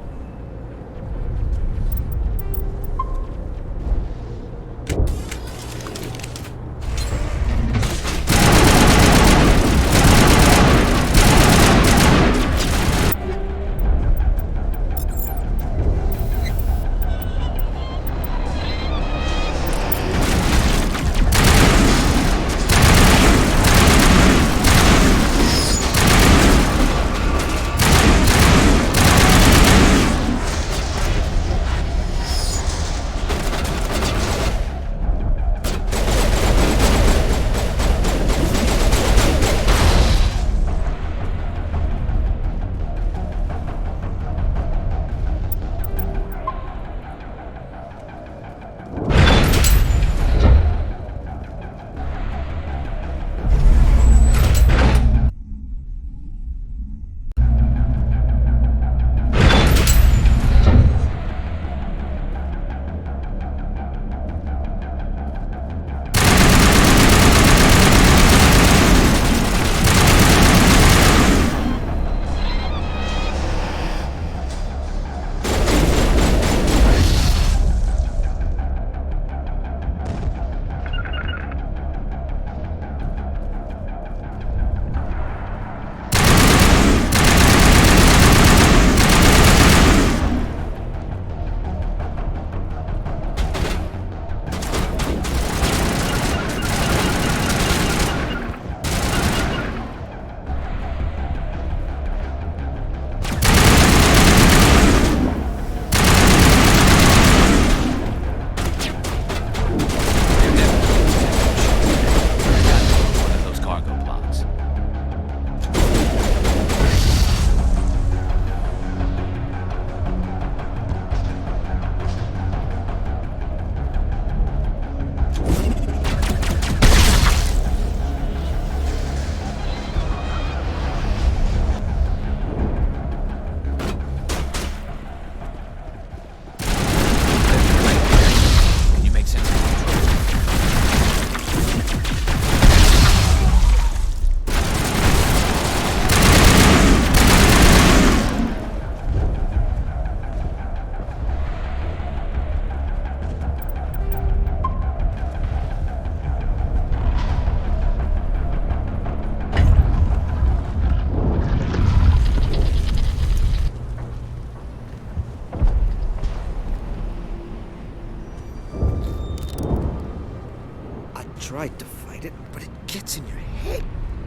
Tried to fight it, but it gets in your head.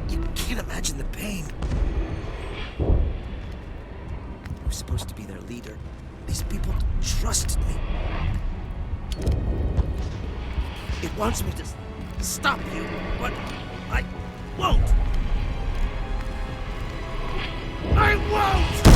You can't imagine the pain. I was supposed to be their leader. These people trusted me. It wants me to stop you, but I won't. I won't!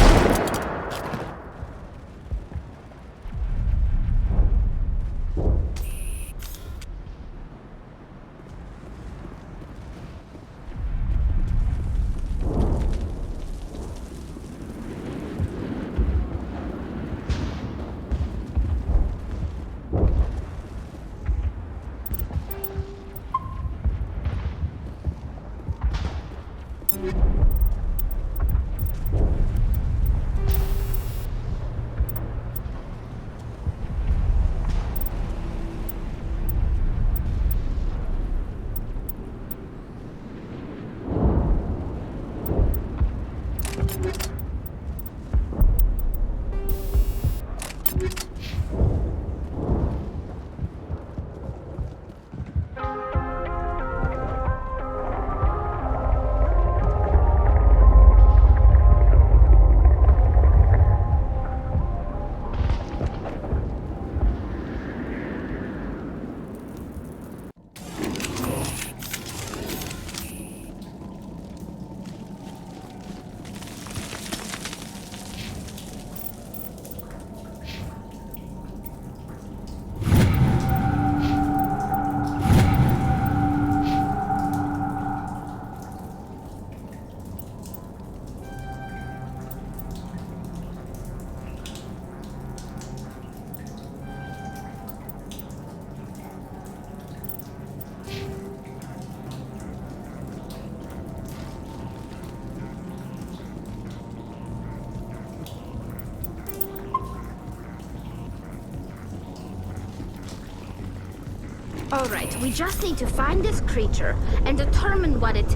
Alright, we just need to find this creature and determine what it...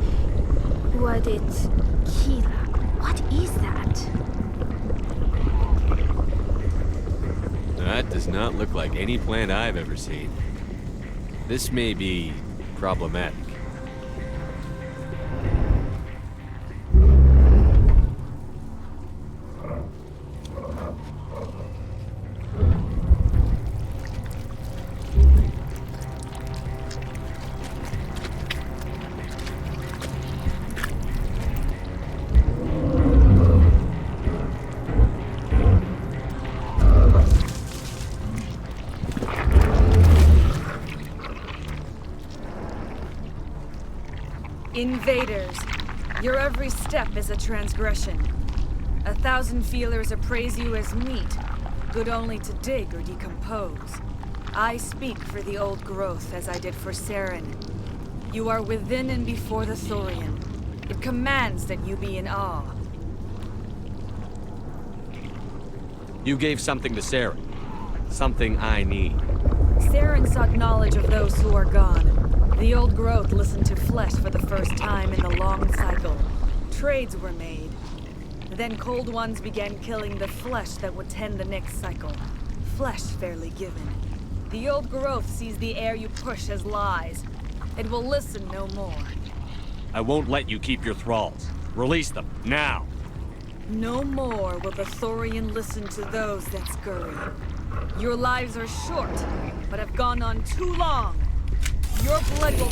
Kira, what is that? That does not look like any plant I've ever seen. This may be problematic. Invaders, your every step is a transgression. 1,000 feelers appraise you as meat, good only to dig or decompose. I speak for the old growth as I did for Saren. You are within and before the Thorian. It commands that you be in awe. You gave something to Saren. Something I need. Saren sought knowledge of those who are gone. The old growth listened to flesh for the first time in the long cycle. Trades were made. Then cold ones began killing the flesh that would tend the next cycle. Flesh fairly given. The old growth sees the air you push as lies. It will listen no more. I won't let you keep your thralls. Release them, now! No more will the Thorian listen to those that scurry. Your lives are short, but have gone on too long. Your blood will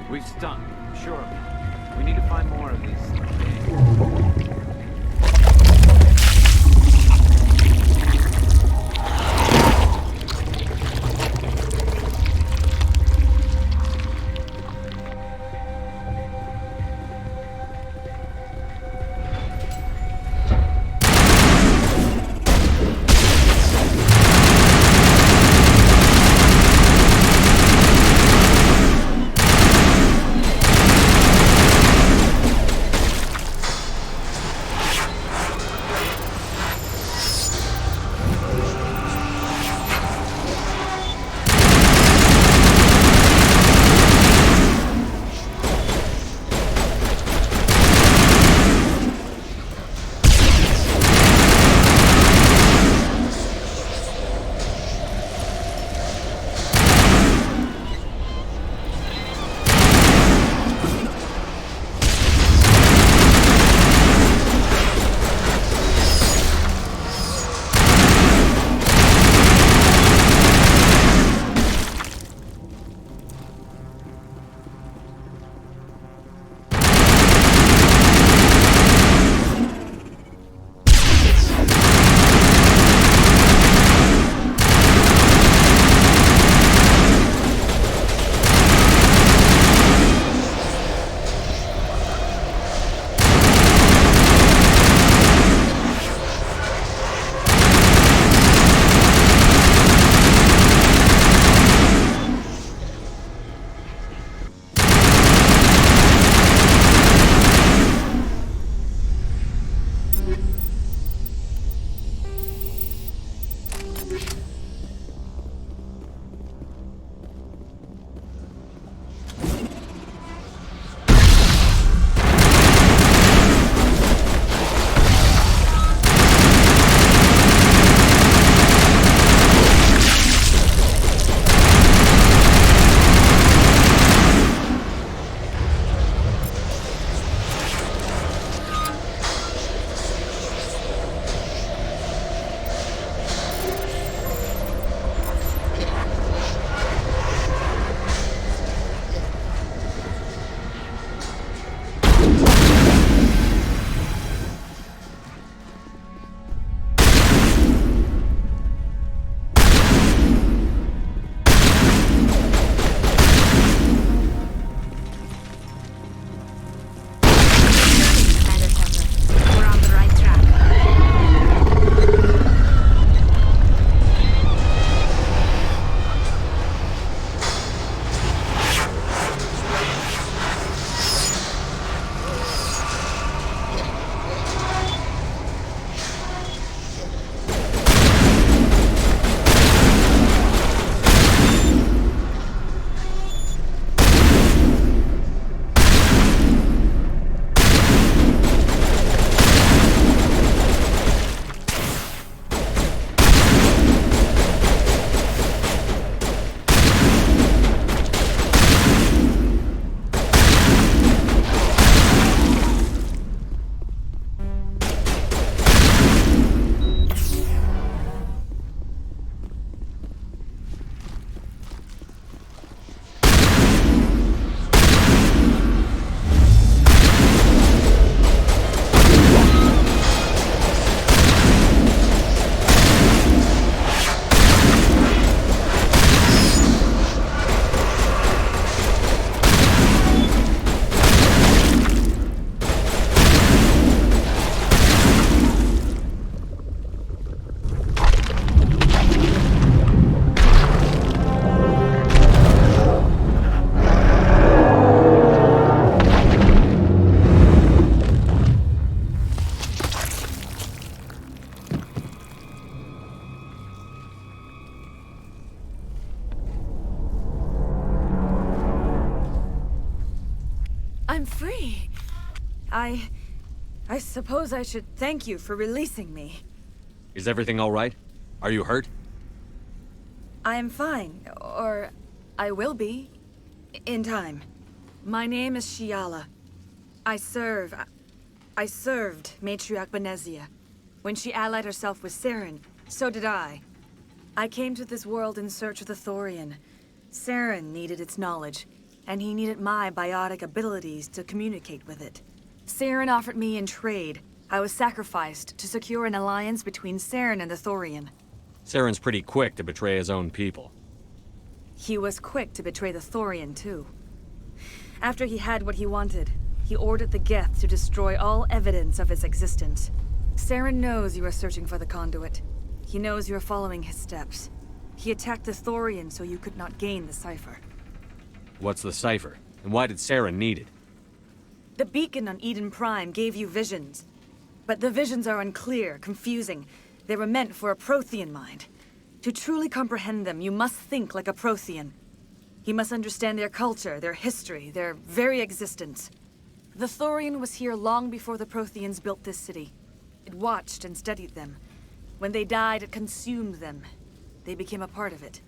We've stunk, sure. We need to find more of these. free. I suppose I should thank you for releasing me. Is everything all right? Are you hurt? I am fine, or I will be, in time. My name is Shiala. I served Matriarch Benezia. When she allied herself with Saren, so did I. I came to this world in search of the Thorian. Saren needed its knowledge, and he needed my biotic abilities to communicate with it. Saren offered me in trade. I was sacrificed to secure an alliance between Saren and the Thorian. Saren's pretty quick to betray his own people. He was quick to betray the Thorian, too. After he had what he wanted, he ordered the Geth to destroy all evidence of its existence. Saren knows you are searching for the conduit. He knows you are following his steps. He attacked the Thorian so you could not gain the cipher. What's the cipher? And why did Saren need it? The beacon on Eden Prime gave you visions. But the visions are unclear, confusing. They were meant for a Prothean mind. To truly comprehend them, you must think like a Prothean. You must understand their culture, their history, their very existence. The Thorian was here long before the Protheans built this city. It watched and studied them. When they died, it consumed them. They became a part of it.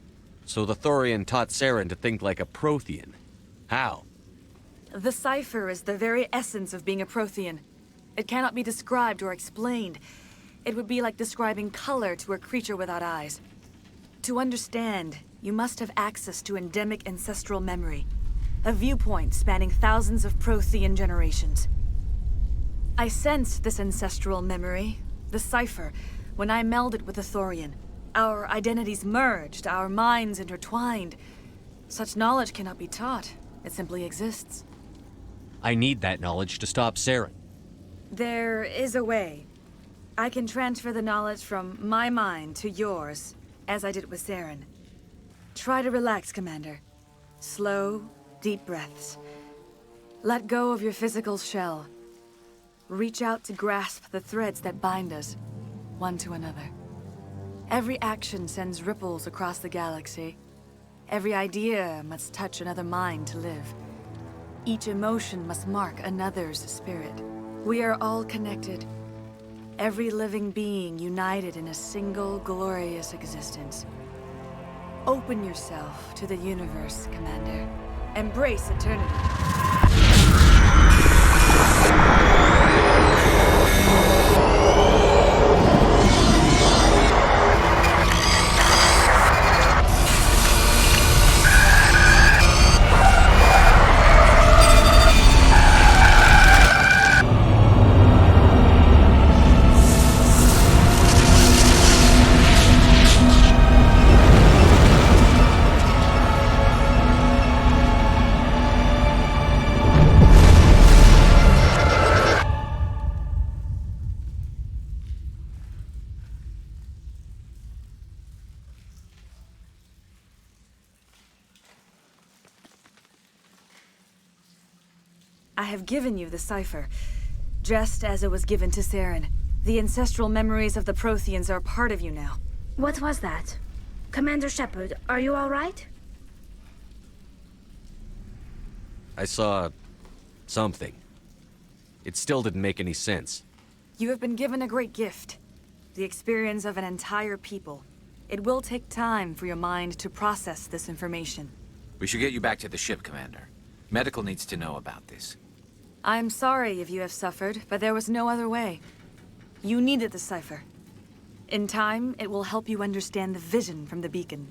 So the Thorian taught Saren to think like a Prothean. How? The cipher is the very essence of being a Prothean. It cannot be described or explained. It would be like describing color to a creature without eyes. To understand, you must have access to endemic ancestral memory. A viewpoint spanning thousands of Prothean generations. I sensed this ancestral memory, the cipher, when I melded with the Thorian. Our identities merged, our minds intertwined. Such knowledge cannot be taught. It simply exists. I need that knowledge to stop Saren. There is a way. I can transfer the knowledge from my mind to yours, as I did with Saren. Try to relax, Commander. Slow, deep breaths. Let go of your physical shell. Reach out to grasp the threads that bind us, one to another. Every action sends ripples across the galaxy. Every idea must touch another mind to live. Each emotion must mark another's spirit. We are all connected. Every living being united in a single glorious existence. Open yourself to the universe, Commander. Embrace eternity. I have given you the cipher, just as it was given to Saren. The ancestral memories of the Protheans are a part of you now. What was that? Commander Shepard, are you all right? I saw... something. It still didn't make any sense. You have been given a great gift. The experience of an entire people. It will take time for your mind to process this information. We should get you back to the ship, Commander. Medical needs to know about this. I'm sorry if you have suffered, but there was no other way. You needed the cipher. In time, it will help you understand the vision from the beacon.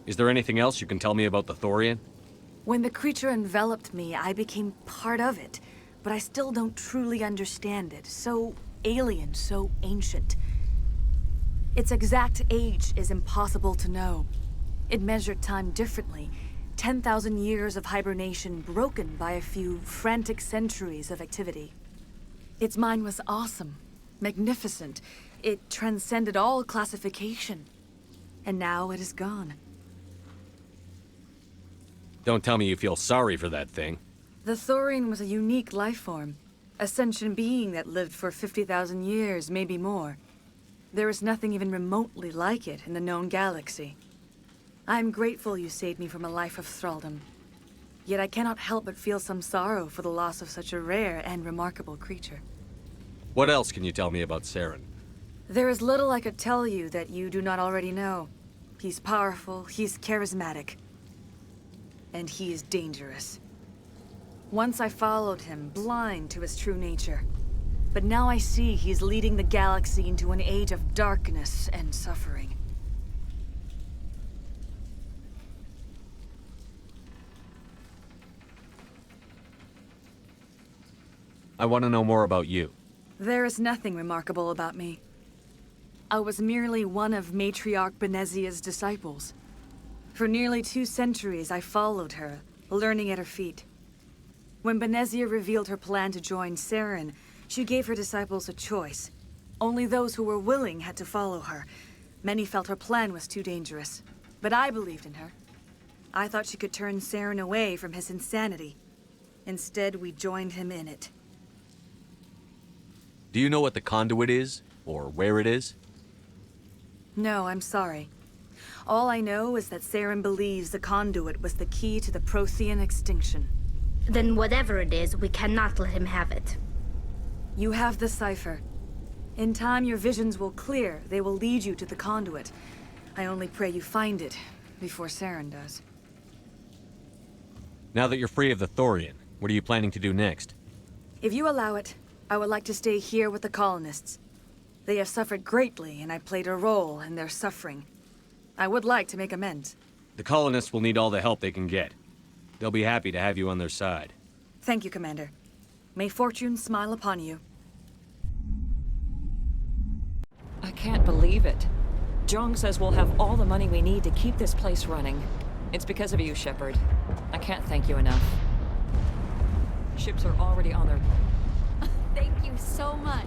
Is there anything else you can tell me about the Thorian? When the creature enveloped me, I became part of it, but I still don't truly understand it. So alien, so ancient. Its exact age is impossible to know. It measured time differently. 10,000 years of hibernation broken by a few frantic centuries of activity. Its mind was awesome, magnificent. It transcended all classification. And now it is gone. Don't tell me you feel sorry for that thing. The Thorian was a unique life form. A sentient being that lived for 50,000 years, maybe more. There is nothing even remotely like it in the known galaxy. I'm grateful you saved me from a life of thraldom. Yet I cannot help but feel some sorrow for the loss of such a rare and remarkable creature. What else can you tell me about Saren? There is little I could tell you that you do not already know. He's powerful, he's charismatic, and he is dangerous. Once I followed him, blind to his true nature. But now I see he's leading the galaxy into an age of darkness and suffering. I want to know more about you. There is nothing remarkable about me. I was merely one of Matriarch Benezia's disciples. For nearly 2 centuries, I followed her, learning at her feet. When Benezia revealed her plan to join Saren, she gave her disciples a choice. Only those who were willing had to follow her. Many felt her plan was too dangerous, but I believed in her. I thought she could turn Saren away from his insanity. Instead, we joined him in it. Do you know what the conduit is, or where it is? No, I'm sorry. All I know is that Saren believes the conduit was the key to the Prothean extinction. Then whatever it is, we cannot let him have it. You have the cipher. In time, your visions will clear. They will lead you to the conduit. I only pray you find it before Saren does. Now that you're free of the Thorian, what are you planning to do next? If you allow it, I would like to stay here with the colonists. They have suffered greatly, and I played a role in their suffering. I would like to make amends. The colonists will need all the help they can get. They'll be happy to have you on their side. Thank you, Commander. May fortune smile upon you. I can't believe it. Jong says we'll have all the money we need to keep this place running. It's because of you, Shepard. I can't thank you enough. Ships are already on their... Thank you so much.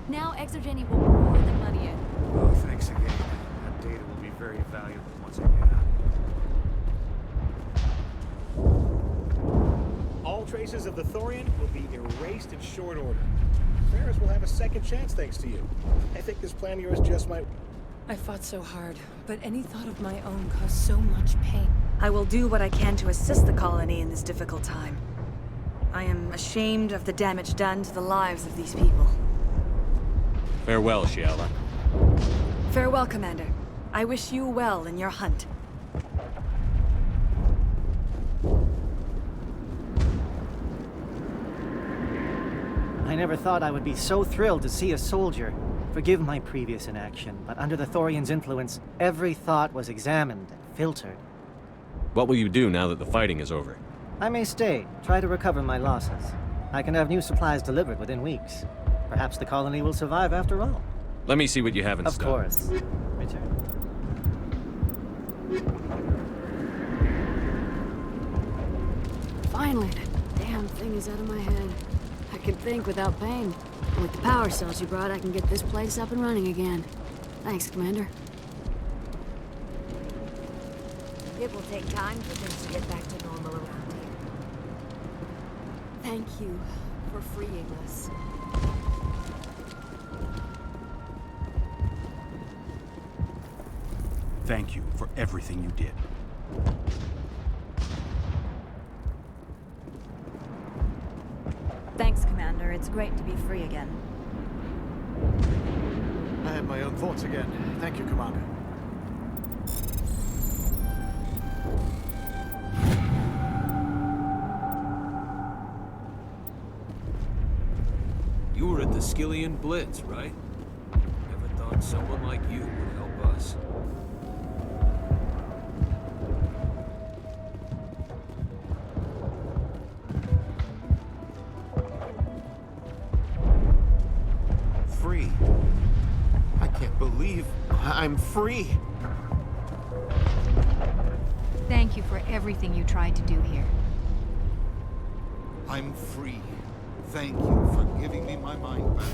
Now Exogeny will pour the money in. Oh, thanks again. That data will be very valuable once I get out. All traces of the Thorian will be erased in short order. FEROS will have a second chance thanks to you. I think this plan of yours just might... I fought so hard, but any thought of my own caused so much pain. I will do what I can to assist the colony in this difficult time. I am ashamed of the damage done to the lives of these people. Farewell, Shiala. Farewell, Commander. I wish you well in your hunt. I never thought I would be so thrilled to see a soldier. Forgive my previous inaction, but under the Thorian's influence, every thought was examined and filtered. What will you do now that the fighting is over? I may stay, try to recover my losses. I can have new supplies delivered within weeks. Perhaps the colony will survive after all. Let me see what you have in stock. Of course. Return. Finally, the damn thing is out of my head. I can think without pain. And with the power cells you brought, I can get this place up and running again. Thanks, Commander. It will take time for things to get back to normal around here. Thank you for freeing us. Thank you for everything you did. Thanks, Commander. It's great to be free again. I have my own thoughts again. Thank you, Commander. You were at the Skillian Blitz, right? Never thought someone like you would help us. Free. I can't believe I'm free. Thank you for everything you tried to do here. I'm free. Thank you for giving me my mind back.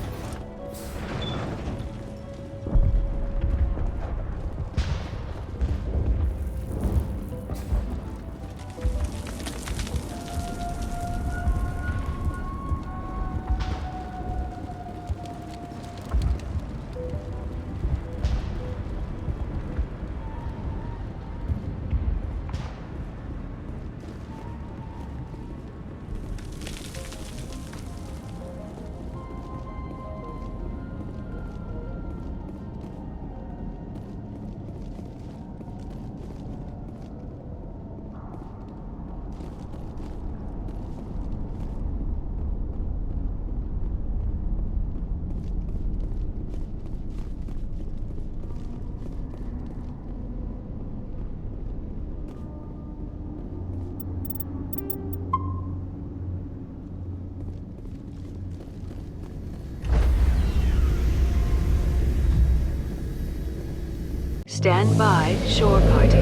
Stand by, shore party.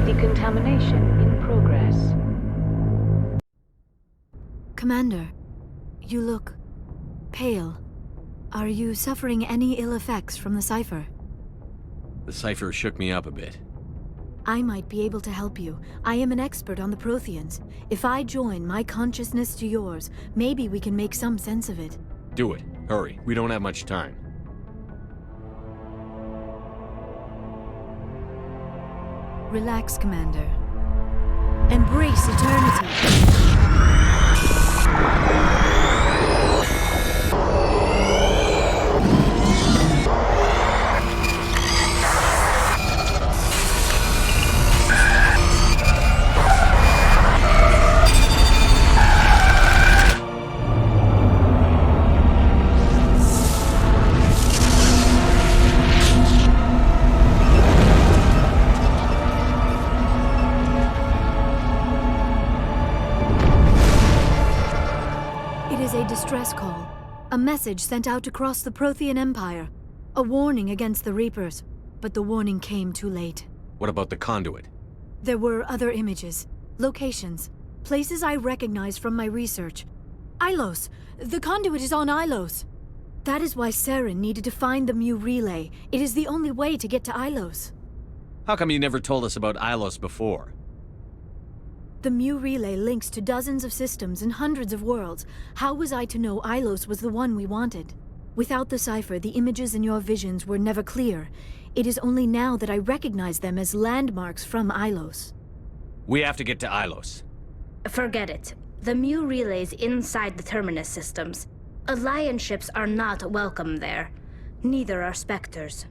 Decontamination in progress. Commander, you look pale. Are you suffering any ill effects from the cipher? The cipher shook me up a bit. I might be able to help you. I am an expert on the Protheans. If I join my consciousness to yours, maybe we can make some sense of it. Do it. Hurry. We don't have much time. Relax, Commander. Embrace eternity. Distress call. A message sent out across the Prothean Empire. A warning against the Reapers. But the warning came too late. What about the conduit? There were other images, locations, places I recognized from my research. Ilos! The conduit is on Ilos! That is why Saren needed to find the Mu relay. It is the only way to get to Ilos. How come you never told us about Ilos before? The Mu relay links to dozens of systems and hundreds of worlds. How was I to know Ilos was the one we wanted? Without the cipher, the images in your visions were never clear. It is only now that I recognize them as landmarks from Ilos. We have to get to Ilos. Forget it. The Mu relay's inside the Terminus systems. Alliance ships are not welcome there. Neither are Spectres.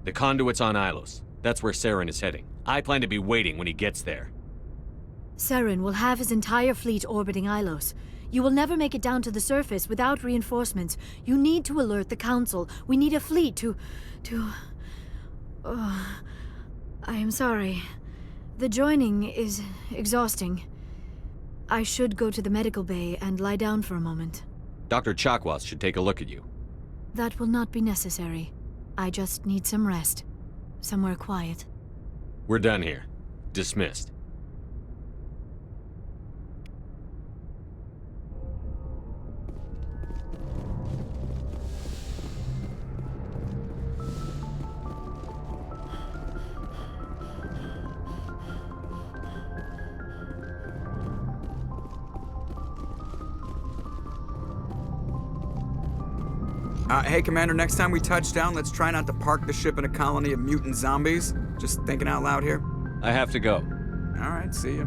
The conduit's on Ilos. That's where Saren is heading. I plan to be waiting when he gets there. Saren will have his entire fleet orbiting Ilos. You will never make it down to the surface without reinforcements. You need to alert the Council. We need a fleet to... Oh, I am sorry. The joining is exhausting. I should go to the medical bay and lie down for a moment. Dr. Chakwas should take a look at you. That will not be necessary. I just need some rest. Somewhere quiet. We're done here. Dismissed. Hey, Commander, next time we touch down, let's try not to park the ship in a colony of mutant zombies. Just thinking out loud here. I have to go. All right, see ya.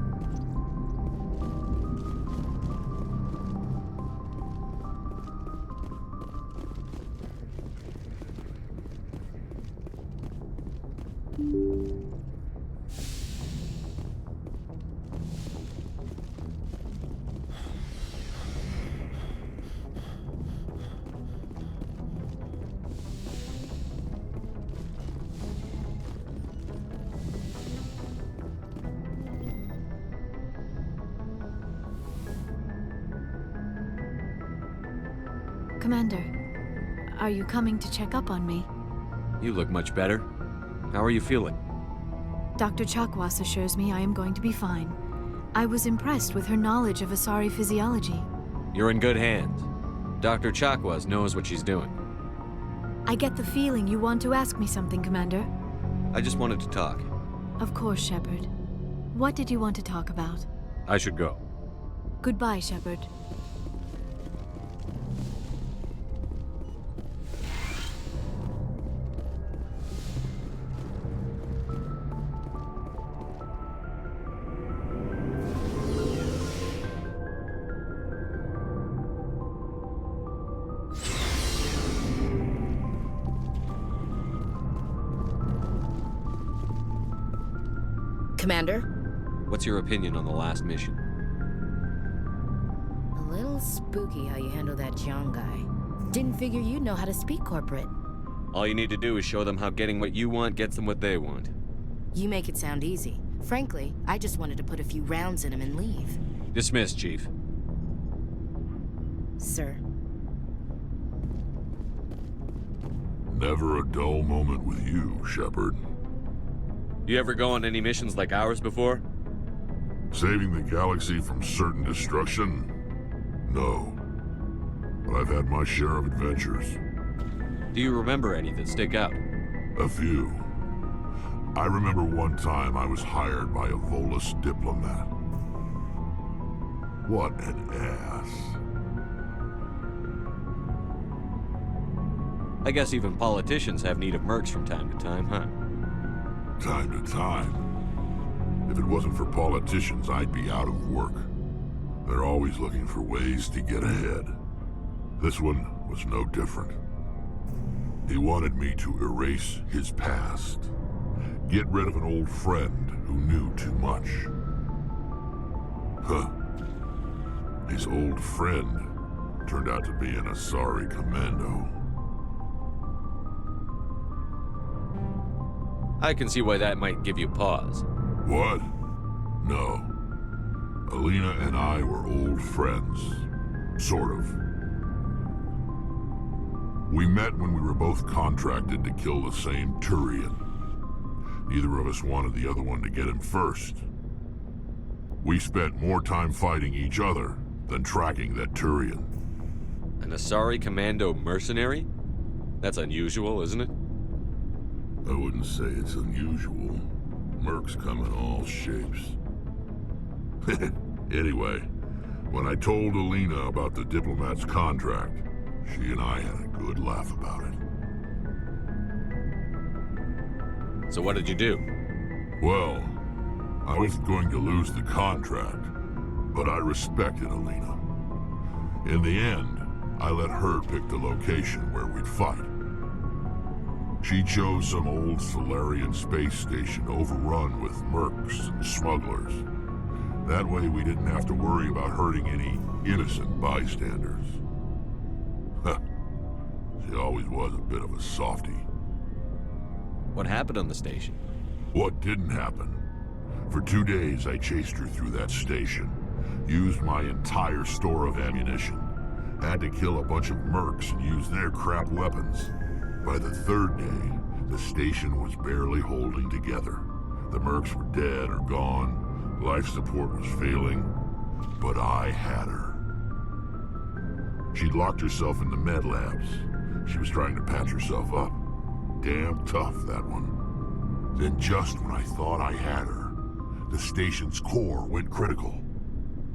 Commander, are you coming to check up on me? You look much better. How are you feeling? Dr. Chakwas assures me I am going to be fine. I was impressed with her knowledge of Asari physiology. You're in good hands. Dr. Chakwas knows what she's doing. I get the feeling you want to ask me something, Commander. I just wanted to talk. Of course, Shepard. What did you want to talk about? I should go. Goodbye, Shepard. Commander? What's your opinion on the last mission? A little spooky how you handle that John guy. Didn't figure you'd know how to speak corporate. All you need to do is show them how getting what you want gets them what they want. You make it sound easy. Frankly, I just wanted to put a few rounds in him and leave. Dismissed, Chief. Sir. Never a dull moment with you, Shepard. You ever go on any missions like ours before? Saving the galaxy from certain destruction? No. But I've had my share of adventures. Do you remember any that stick out? A few. I remember one time I was hired by a Volus diplomat. What an ass. I guess even politicians have need of mercs from time to time, huh? Time to time. If it wasn't for politicians, I'd be out of work. They're always looking for ways to get ahead. This one was no different. He wanted me to erase his past. Get rid of an old friend who knew too much. Huh. His old friend turned out to be an Asari commando. I can see why that might give you pause. What? No. Alina and I were old friends. Sort of. We met when we were both contracted to kill the same Turian. Neither of us wanted the other one to get him first. We spent more time fighting each other than tracking that Turian. An Asari commando mercenary? That's unusual, isn't it? I wouldn't say it's unusual. Mercs come in all shapes. Anyway, when I told Alina about the diplomat's contract, she and I had a good laugh about it. So what did you do? Well, I wasn't going to lose the contract, but I respected Alina. In the end, I let her pick the location where we'd fight. She chose some old Solarian space station overrun with mercs and smugglers. That way we didn't have to worry about hurting any innocent bystanders. She always was a bit of a softie. What happened on the station? What didn't happen? For 2 days I chased her through that station, used my entire store of ammunition, had to kill a bunch of mercs and use their crap weapons. By the 3rd day, the station was barely holding together. The mercs were dead or gone, life support was failing, but I had her. She'd locked herself in the med labs. She was trying to patch herself up. Damn tough, that one. Then just when I thought I had her, the station's core went critical.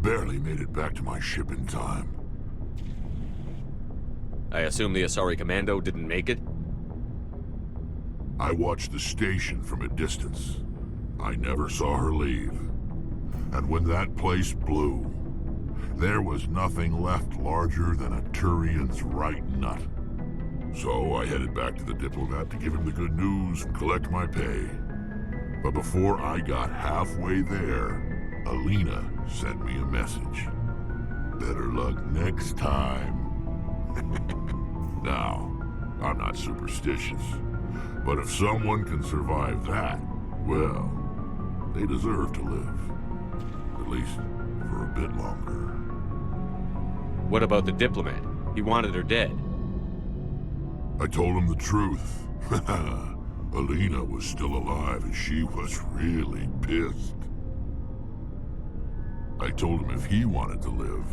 Barely made it back to my ship in time. I assume the Asari commando didn't make it? I watched the station from a distance. I never saw her leave. And when that place blew, there was nothing left larger than a Turian's right nut. So I headed back to the diplomat to give him the good news and collect my pay. But before I got halfway there, Alina sent me a message. Better luck next time. Now, I'm not superstitious, but if someone can survive that, well, they deserve to live. At least for a bit longer. What about the diplomat? He wanted her dead. I told him the truth. Alina was still alive and she was really pissed. I told him if he wanted to live,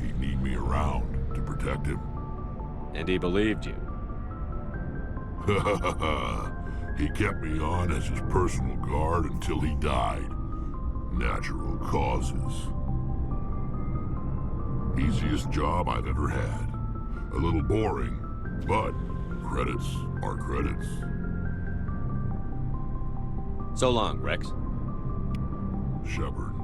he'd need me around to protect him. And he believed you. He kept me on as his personal guard until he died. Natural causes. Easiest job I've ever had. A little boring, but credits are credits. So long, Rex. Shepard.